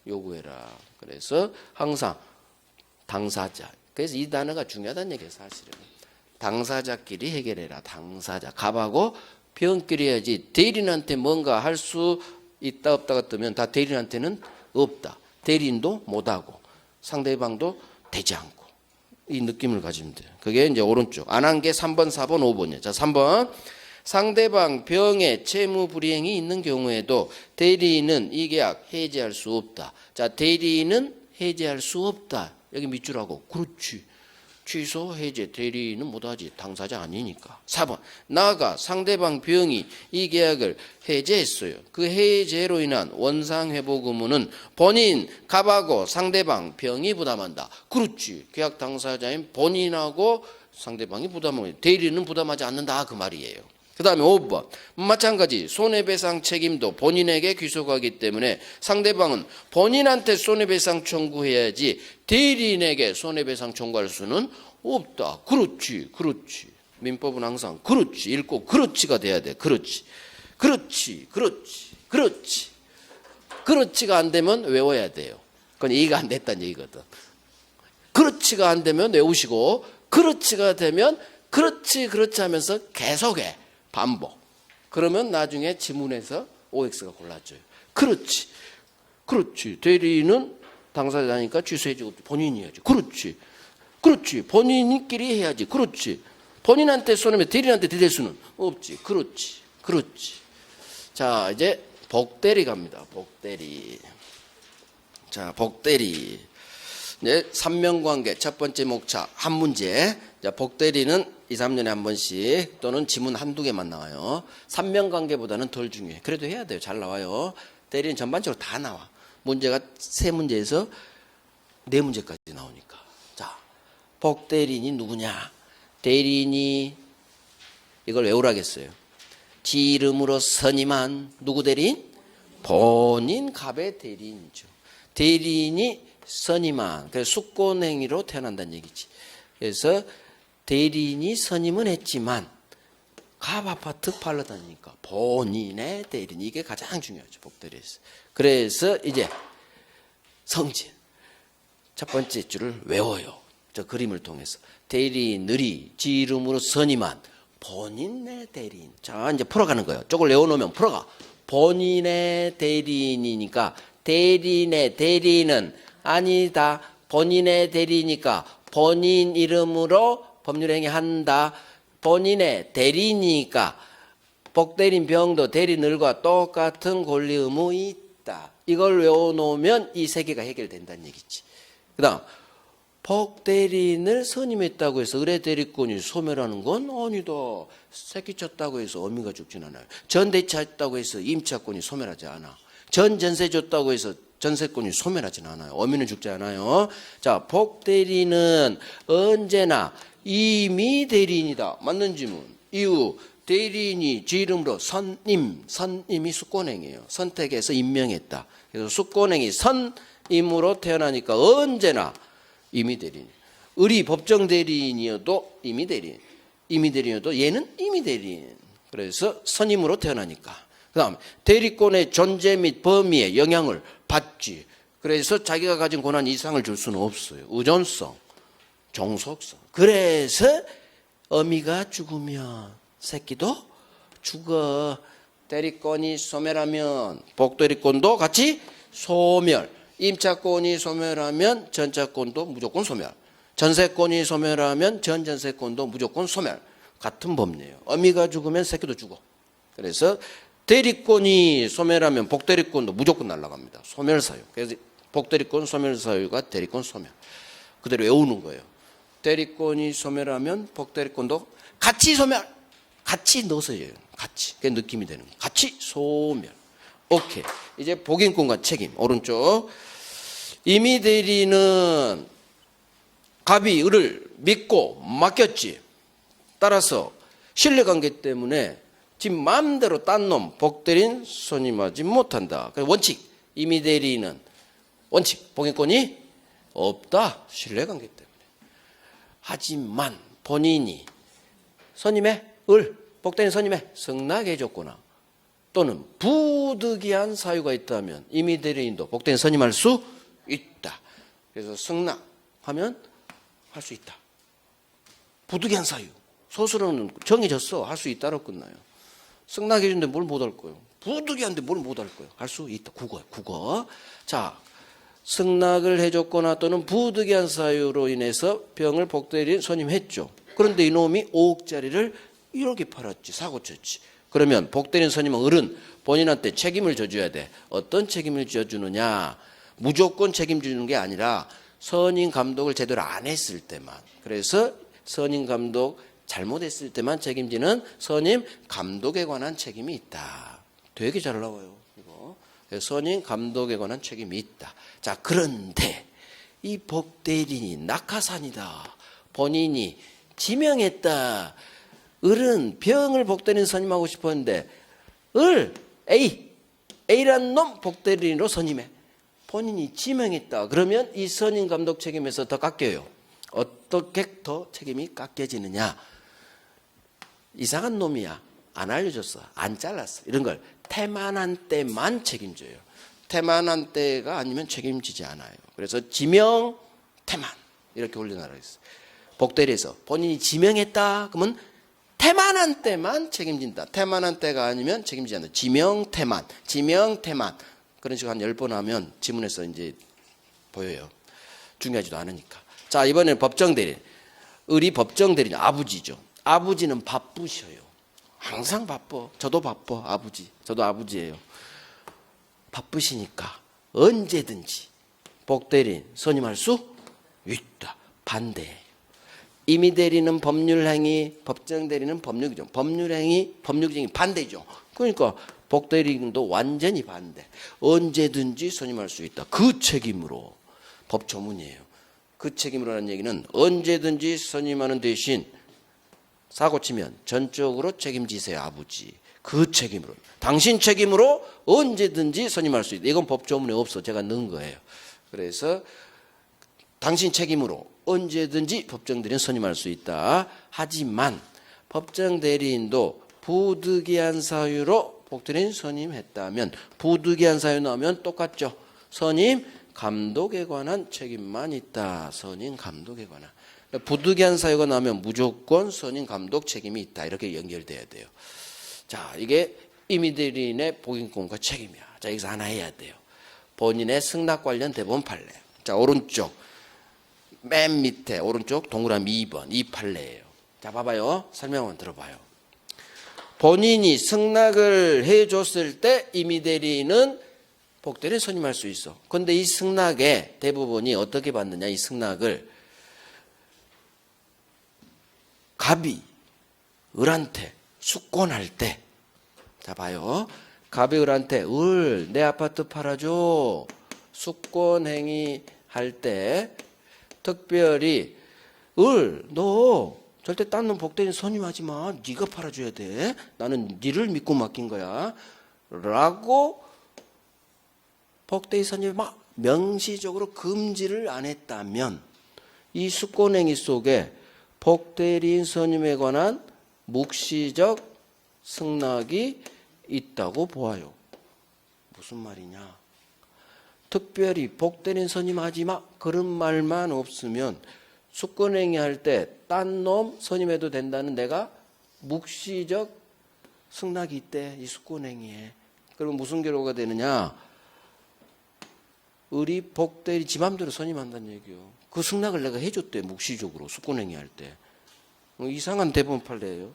요구해라. 그래서 항상 당사자. 그래서 이 단어가 중요하다는 얘기예요. 사실은. 당사자끼리 해결해라. 당사자. 갑하고 병끼리 해야지 대리인한테 뭔가 할 수 있다 없다가 뜨면 다 대리인한테는 없다. 대리인도 못하고 상대방도 되지 않고 이 느낌을 가지면 돼요. 그게 이제 오른쪽. 안 한 게 3번, 4번, 5번이에요. 자, 3번. 상대방 병에 채무 불이행이 있는 경우에도 대리인은 이 계약 해제할 수 없다. 자, 대리인은 해제할 수 없다. 여기 밑줄하고 그렇지. 취소, 해제, 대리인은 못하지. 당사자 아니니까. 4번. 나아가 상대방 병이 이 계약을 해제했어요. 그 해제로 인한 원상회복 의무는 본인, 갑하고 상대방 병이 부담한다. 그렇지. 계약 당사자인 본인하고 상대방이 부담하고 대리인은 부담하지 않는다. 그 말이에요. 그 다음에 5번. 마찬가지 손해배상 책임도 본인에게 귀속하기 때문에 상대방은 본인한테 손해배상 청구해야지 대리인에게 손해배상 청구할 수는 없다. 그렇지. 민법은 항상 그렇지. 읽고 그렇지가 돼야 돼. 그렇지가 안 되면 외워야 돼요. 그건 이해가 안 됐다는 얘기거든. 그렇지가 안 되면 외우시고 그렇지가 되면 그렇지 하면서 계속해. 반복. 그러면 나중에 지문에서 OX가 골라져요. 그렇지. 대리인은 당사자니까 취소해주고 본인이 해야지. 그렇지. 본인끼리 해야지. 그렇지. 본인한테 손해면 대리인한테 대될 수는 없지. 그렇지. 자, 이제 복대리 갑니다. 복대리. 이제 삼명관계 첫 번째 목차 한 문제. 자, 복대리는 2, 3년에 한 번씩 또는 지문 한두 개만 나와요. 삼명관계보다는 덜 중요해. 그래도 해야 돼요. 잘 나와요. 대리는 전반적으로 다 나와. 문제가 3문제에서 4문제까지 나오니까. 자, 복대리인이 누구냐? 대리인이 이걸 외우라겠어요. 지 이름으로 선임한 누구 대리인? 본인 갑의 대리인이죠. 대리인이 선임한, 그래서 수권행위로 태어난다는 얘기지. 그래서 대리인이 선임은 했지만 갑 아파트 팔러다니까 본인의 대리인, 이게 가장 중요하죠. 복대리에서. 그래서 이제 성진 첫 번째 줄을 외워요. 저 그림을 통해서 대리인들이 지 이름으로 선임한 본인의 대리인. 자, 이제 풀어가는 거예요. 쪽을 외워놓으면 풀어가. 본인의 대리인이니까 대리인의 대리인은 아니다. 본인의 대리니까 본인 이름으로 법률행위 한다. 본인의 대리니까 복대린 병도 대리늘과 똑같은 권리 의무 있다. 이걸 외워놓으면 이 세 개가 해결된다는 얘기지. 그 다음 복대린을 선임했다고 해서 의뢰대리권이 소멸하는 건 아니다. 새끼 쳤다고 해서 어미가 죽진 않아요. 전대차했다고 해서 임차권이 소멸하지 않아. 전세 줬다고 해서 전세권이 소멸하진 않아요. 어미는 죽지 않아요. 자, 복대리는 언제나 임의대리인이다. 맞는 질문. 이유 대리인이 지 이름으로 선임이 수권행이에요. 선택해서 임명했다. 그래서 수권행이 선임으로 태어나니까 언제나 임의대리인. 을이 법정대리인이어도 임의대리인이어도 얘는 임의대리인. 그래서 선임으로 태어나니까. 그 다음 대리권의 존재 및 범위에 영향을 받지. 그래서 자기가 가진 권한 이상을 줄 수는 없어요. 의존성, 종속성. 그래서 어미가 죽으면 새끼도 죽어. 대리권이 소멸하면 복대리권도 같이 소멸. 임차권이 소멸하면 전차권도 무조건 소멸. 전세권이 소멸하면 전전세권도 무조건 소멸. 같은 법리예요. 어미가 죽으면 새끼도 죽어. 그래서 대리권이 소멸하면 복대리권도 무조건 날아갑니다. 소멸사유. 그래서 복대리권 소멸사유가 대리권 소멸. 그대로 외우는 거예요. 대리권이 소멸하면 복대리권도 같이 소멸. 같이 넣어서 해요. 같이. 그게 느낌이 되는 거예요. 같이 소멸. 오케이. 이제 복인권과 책임. 오른쪽. 임의대리는 갑이 을을 믿고 맡겼지. 따라서 신뢰관계 때문에 지 마음대로 딴 놈 복대리인 선임하지 못한다. 원칙. 임의대리는 원칙. 복인권이 없다. 신뢰관계 때문에. 하지만 본인이 선임해 복대리인 선임해 승낙해 줬거나 또는 부득이한 사유가 있다면 임의대리인도 복대리인 선임할 수 있다. 그래서 승낙하면 할 수 있다. 부득이한 사유. 소수로는 정해졌어. 할 수 있다로 끝나요. 승낙해 주는데 뭘 못 할 거예요. 부득이한데 뭘 못 할 거예요. 할 수 있다. 국어. 자, 승낙을 해줬거나 또는 부득이한 사유로 인해서 병을 복대리인 선임했죠. 그런데 이놈이 5억짜리를 1억에 팔았지. 사고 쳤지. 그러면 복대리인 선임은 을은 본인한테 책임을 져줘야 돼. 어떤 책임을 져주느냐. 무조건 책임지는 게 아니라 선임 감독을 제대로 안 했을 때만. 그래서 선임 감독 잘못했을 때만 책임지는 선임 감독에 관한 책임이 있다. 되게 잘 나와요. 이거. 선임 감독에 관한 책임이 있다. 자, 그런데 이 복대리인이 낙하산이다. 본인이 지명했다. 을은 병을 복대리인 선임하고 싶었는데 A라는 놈 복대리인으로 선임해. 본인이 지명했다. 그러면 이 선임 감독 책임에서 더 깎여요. 어떻게 더 책임이 깎여지느냐. 이상한 놈이야. 안 알려줬어. 안 잘랐어. 이런 걸 태만한 때만 책임져요. 태만한 때가 아니면 책임지지 않아요. 그래서 지명, 태만 이렇게 올려놔라 했어요. 복대리에서 본인이 지명했다. 그러면 태만한 때만 책임진다. 태만한 때가 아니면 책임지지 않는다. 지명, 태만. 그런 식으로 한 10번 하면 지문에서 이제 보여요. 중요하지도 않으니까. 자, 이번에는 법정대리인. 을이 법정대리인 아버지죠. 아버지는 바쁘셔요. 항상 바빠. 저도 바빠. 아버지. 저도 아버지예요. 바쁘시니까 언제든지 복대리인 선임할 수 있다. 반대예요. 임의대리는 법률행위, 법정대리는 법률규정. 법률행위, 법률규정이 반대죠. 그러니까 복대리인도 완전히 반대. 언제든지 선임할 수 있다. 그 책임으로. 법조문이에요. 그 책임으로라는 얘기는 언제든지 선임하는 대신 사고치면 전적으로 책임지세요. 아버지. 그 책임으로. 당신 책임으로 언제든지 선임할 수 있다. 이건 법조문에 없어. 제가 넣은 거예요. 그래서 당신 책임으로 언제든지 법정대리인 선임할 수 있다. 하지만 법정대리인도 부득이한 사유로 복대리인 선임했다면 부득이한 사유 나오면 똑같죠. 선임 감독에 관한 책임만 있다. 선임 감독에 관한. 부득이한 사유가 나오면 무조건 선임 감독 책임이 있다. 이렇게 연결돼야 돼요. 자, 이게 임의대리인의 복인권과 책임이야. 자, 여기서 하나 해야 돼요. 본인의 승낙 관련 대법원 판례. 자, 오른쪽 맨 밑에 오른쪽 동그라미 2번 이 판례예요. 자, 봐봐요. 설명 한번 들어봐요. 본인이 승낙을 해줬을 때 임의대리인은 복대리인 선임할 수 있어. 그런데 이 승낙의 대부분이 어떻게 받느냐, 이 승낙을 갑이 을한테 숙권할 때, 자 봐요. 갑이 을한테 내 아파트 팔아줘 숙권행위 할 때 특별히 너 절대 딴 놈 복대리인 선임하지 마. 네가 팔아줘야 돼. 나는 네를 믿고 맡긴 거야. 라고 복대리인 선임을 막 명시적으로 금지를 안 했다면 이 숙권행위 속에 복대리인 선임에 관한 묵시적 승낙이 있다고 보아요. 무슨 말이냐? 특별히 복대리인 선임하지 마 그런 말만 없으면 숙권행위 할 때 딴 놈 선임해도 된다는 내가 묵시적 승낙이 있대. 이 숙권행위에. 그러면 무슨 결과가 되느냐? 을이 복대리 지 맘대로 선임한다는 얘기요. 그 승낙을 내가 해줬대. 묵시적으로 숙권행위 할 때. 이상한 대법원 판례예요.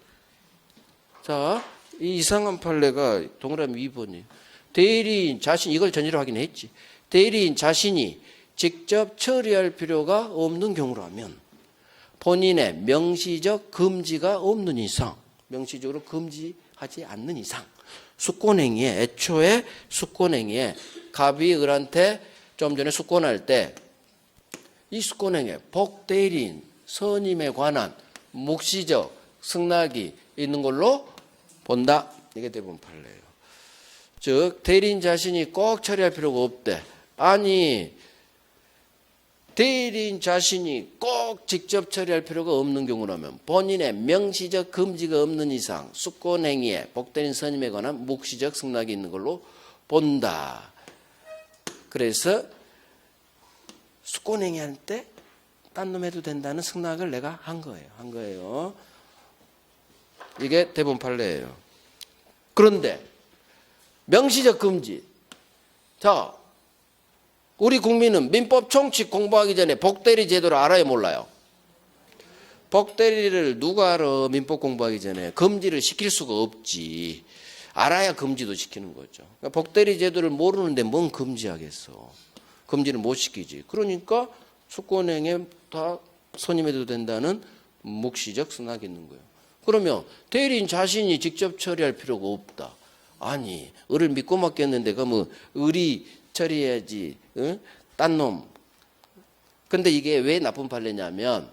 자, 이 이상한 판례가 동그라미 2번이에요. 대리인 자신, 이걸 전제로 하긴 했지. 대리인 자신이 직접 처리할 필요가 없는 경우라면 본인의 명시적 금지가 없는 이상, 명시적으로 금지하지 않는 이상 숙권행위에, 애초에 숙권행위에 갑이 을한테 좀 전에 숙권할 때 이 숙권행위에 복대리인 선임에 관한 묵시적 승낙이 있는 걸로 본다. 이게 대법원 판례예요. 즉 대리인 자신이 꼭 처리할 필요가 없대. 아니 대리인 자신이 꼭 직접 처리할 필요가 없는 경우라면 본인의 명시적 금지가 없는 이상 숙권행위에 복대리인 선임에 관한 묵시적 승낙이 있는 걸로 본다. 그래서 숙권행위 할 때 딴 놈 해도 된다는 승낙을 내가 한 거예요. 이게 대법원 판례예요. 그런데 명시적 금지. 자, 우리 국민은 민법 총칙 공부하기 전에 복대리 제도를 알아요, 몰라요? 복대리를 누가 알아? 민법 공부하기 전에 금지를 시킬 수가 없지. 알아야 금지도 시키는 거죠. 그러니까 복대리 제도를 모르는데 뭔 금지하겠어. 금지를 못 시키지. 그러니까 숙권행위에 다 선임해도 된다는 묵시적 승낙이 있는 거예요. 그러면 대리인 자신이 직접 처리할 필요가 없다. 아니, 을을 믿고 맡겼는데 그러면 을이 처리해야지. 응? 딴 놈. 근데 이게 왜 나쁜 판례냐면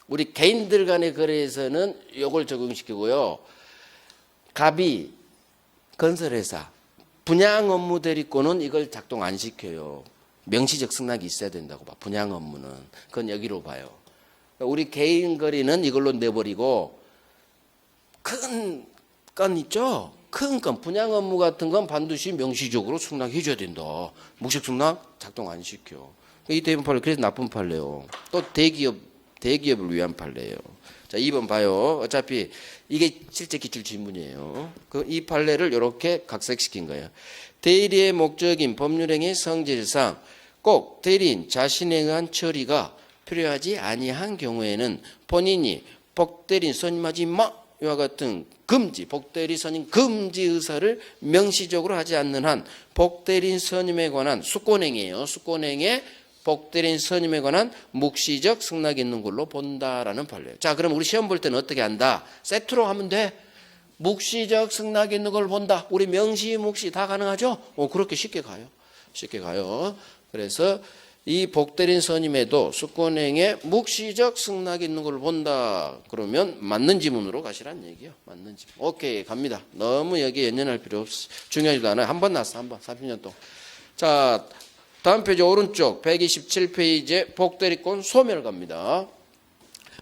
우리 개인들 간의 거래에서는 이걸 적용시키고요. 갑이 건설회사 분양 업무 대리권은 이걸 작동 안 시켜요. 명시적 승낙이 있어야 된다고 봐. 분양 업무는. 그건 여기로 봐요. 우리 개인 거래는 이걸로 내버리고 큰 건 있죠. 큰 건 분양 업무 같은 건 반드시 명시적으로 승낙해 줘야 된다. 묵시적 승낙 작동 안 시켜. 이 대법원 판례 그래서 나쁜 판례요. 또 대기업을 위한 판례예요. 자, 2번 봐요. 어차피 이게 실제 기출 질문이에요. 이 판례를 이렇게 각색시킨 거예요. 대리의 목적인 법률행위 성질상 꼭 대리인 자신에 의한 처리가 필요하지 아니한 경우에는 본인이 복대리인 선임하지 마 이와 같은 금지, 복대리 선임 금지 의사를 명시적으로 하지 않는 한 복대리인 선임에 관한 숙권행위예요. 숙권행위에 복대리인 선임에 관한 묵시적 승낙이 있는 걸로 본다라는 판례예요. 자, 그럼 우리 시험 볼 때는 어떻게 한다? 세트로 하면 돼. 묵시적 승낙이 있는 걸 본다. 우리 명시, 묵시 다 가능하죠? 그렇게 쉽게 가요. 쉽게 가요. 그래서 이 복대리인 선임에도 숙권행위에 묵시적 승낙이 있는 걸 본다. 그러면 맞는 지문으로 가시란 얘기예요. 맞는 지문. 오케이, 갑니다. 너무 여기에 연연할 필요 없어. 중요하지도 않아요. 한 번 났어, 한 번. 30년 동안. 자, 다음 페이지 오른쪽 127페이지에 복대리권 소멸 갑니다.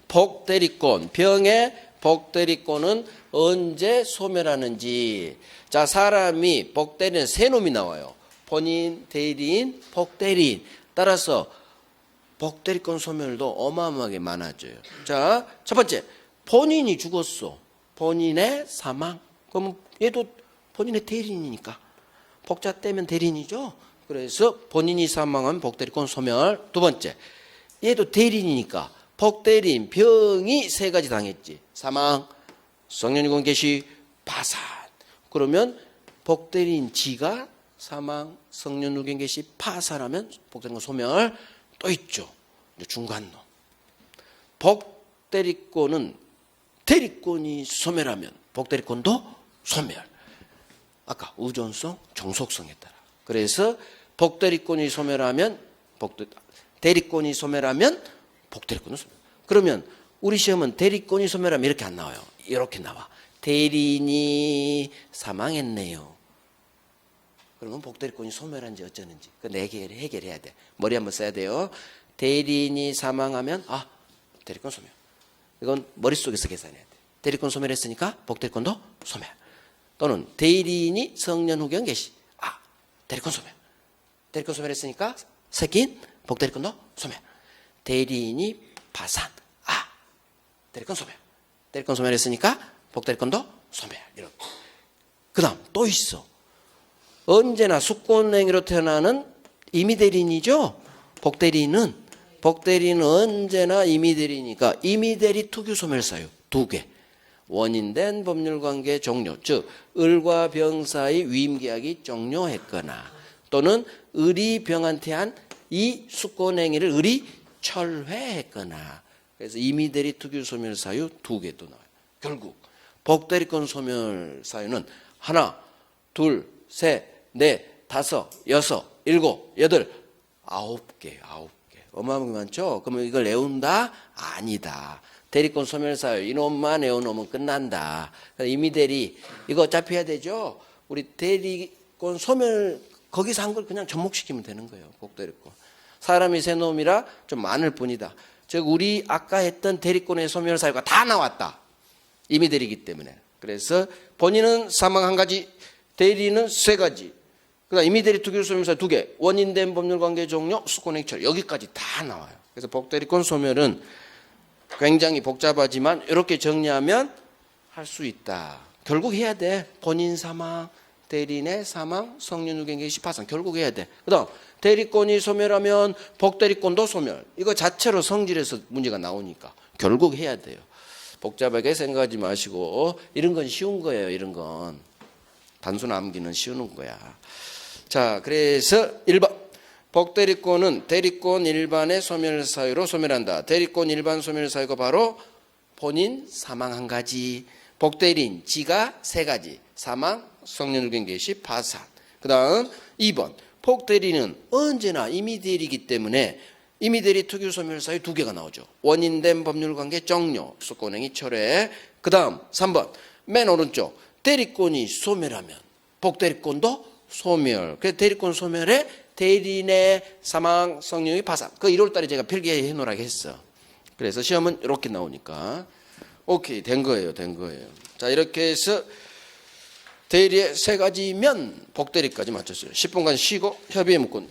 복대리권, 병의 복대리권은 언제 소멸하는지. 자, 사람이 복대리는 세 놈이 나와요. 본인, 대리인, 복대리인. 따라서 복대리권 소멸도 어마어마하게 많아져요. 자, 첫 번째, 본인이 죽었어. 본인의 사망. 그러면 얘도 본인의 대리인이니까. 복자 떼면 대리인이죠. 그래서 본인이 사망하면 복대리권 소멸. 두 번째, 얘도 대리인이니까 복대리인 병이 세 가지 당했지. 사망, 성년이건 개시, 파산. 그러면 복대리인 지가 사망, 성년후견 개시, 파산하면 복대리권 소멸 또 있죠. 중간놈. 복대리권은 대리권이 소멸하면 복대리권도 소멸. 아까 의존성, 종속성에 따라. 그래서 복대리권이 소멸하면 대리권이 소멸하면 복대리권은 소멸. 그러면 우리 시험은 대리권이 소멸하면 이렇게 안 나와요. 이렇게 나와. 대리인이 사망했네요. 그러면 복대리권이 소멸한지 어쩌는지 그 네 개를 해결해야 돼. 머리 한번 써야 돼요. 대리인이 사망하면 대리권 소멸. 이건 머릿속에서 계산해야 돼. 대리권 소멸했으니까 복대리권도 소멸. 또는 대리인이 성년후견 개시. 대리권 소멸. 대리권 소멸했으니까 새끼인 복대리권도 소멸. 대리인이 파산. 대리권 소멸. 대리권 소멸했으니까 복대리권도 소멸. 이렇게. 그 다음 또 있어. 언제나 수권행위로 태어나는 임의대리인이죠. 복대리인은 언제나 임의대리니까 임의대리 투규 소멸사유 2개. 원인된 법률관계 종료, 즉 을과 병 사이 위임계약이 종료했거나 또는 을이 병한테 한 이 수권행위를 을이 철회했거나. 그래서 임의대리 투규 소멸 사유 2개도 나와요. 결국 복대리권 소멸 사유는 하나, 둘, 셋, 넷, 다섯, 여섯, 일곱, 여덟, 9개. 어마어마하게 많죠? 그러면 이걸 외운다? 아니다. 대리권 소멸 사유 이놈만 외워놓으면 끝난다. 임의대리 이거 어차피 해야 되죠? 우리 대리권 소멸 거기서 한 걸 그냥 접목시키면 되는 거예요. 복대리권. 사람이 세 놈이라 좀 많을 뿐이다. 즉 우리 아까 했던 대리권의 소멸 사유가 다 나왔다. 임의대리이기 때문에. 그래서 본인은 사망 1가지, 대리는 3가지. 그다음 임의대리 투규 소멸 사유 2개, 원인된 법률관계 종료, 수권행위 철회 여기까지 다 나와요. 그래서 복대리권 소멸은 굉장히 복잡하지만 이렇게 정리하면 할 수 있다. 결국 해야 돼. 본인 사망, 대리인의 사망, 성년후견 개시, 파산 결국 해야 돼. 그다음 대리권이 소멸하면 복대리권도 소멸. 이거 자체로 성질에서 문제가 나오니까 결국 해야 돼요. 복잡하게 생각하지 마시고 이런 건 쉬운 거예요. 이런 건 단순 암기는 쉬운 거야. 자, 그래서 1번 복대리권은 대리권 일반의 소멸 사유로 소멸한다. 대리권 일반 소멸 사유가 바로 본인 사망 1가지, 복대리인 지가 3가지, 사망, 성년후견 개시, 파산. 그 다음 2번 복대리는 언제나 임의대리이기 때문에 임의대리 투규 소멸 사유 2개가 나오죠. 원인된 법률관계 종료, 수권행위 철회. 그 다음 3번 맨 오른쪽 대리권이 소멸하면 복대리권도 소멸. 그래서 대리권 소멸에 대리인의 사망, 성년후견 파산. 그 1월달에 제가 필기해 놓으라고 했어. 그래서 시험은 이렇게 나오니까 오케이 된 거예요. 자, 이렇게 해서 대리의 3가지면 복대리까지 맞췄어요. 10분간 쉬고 협의의 문건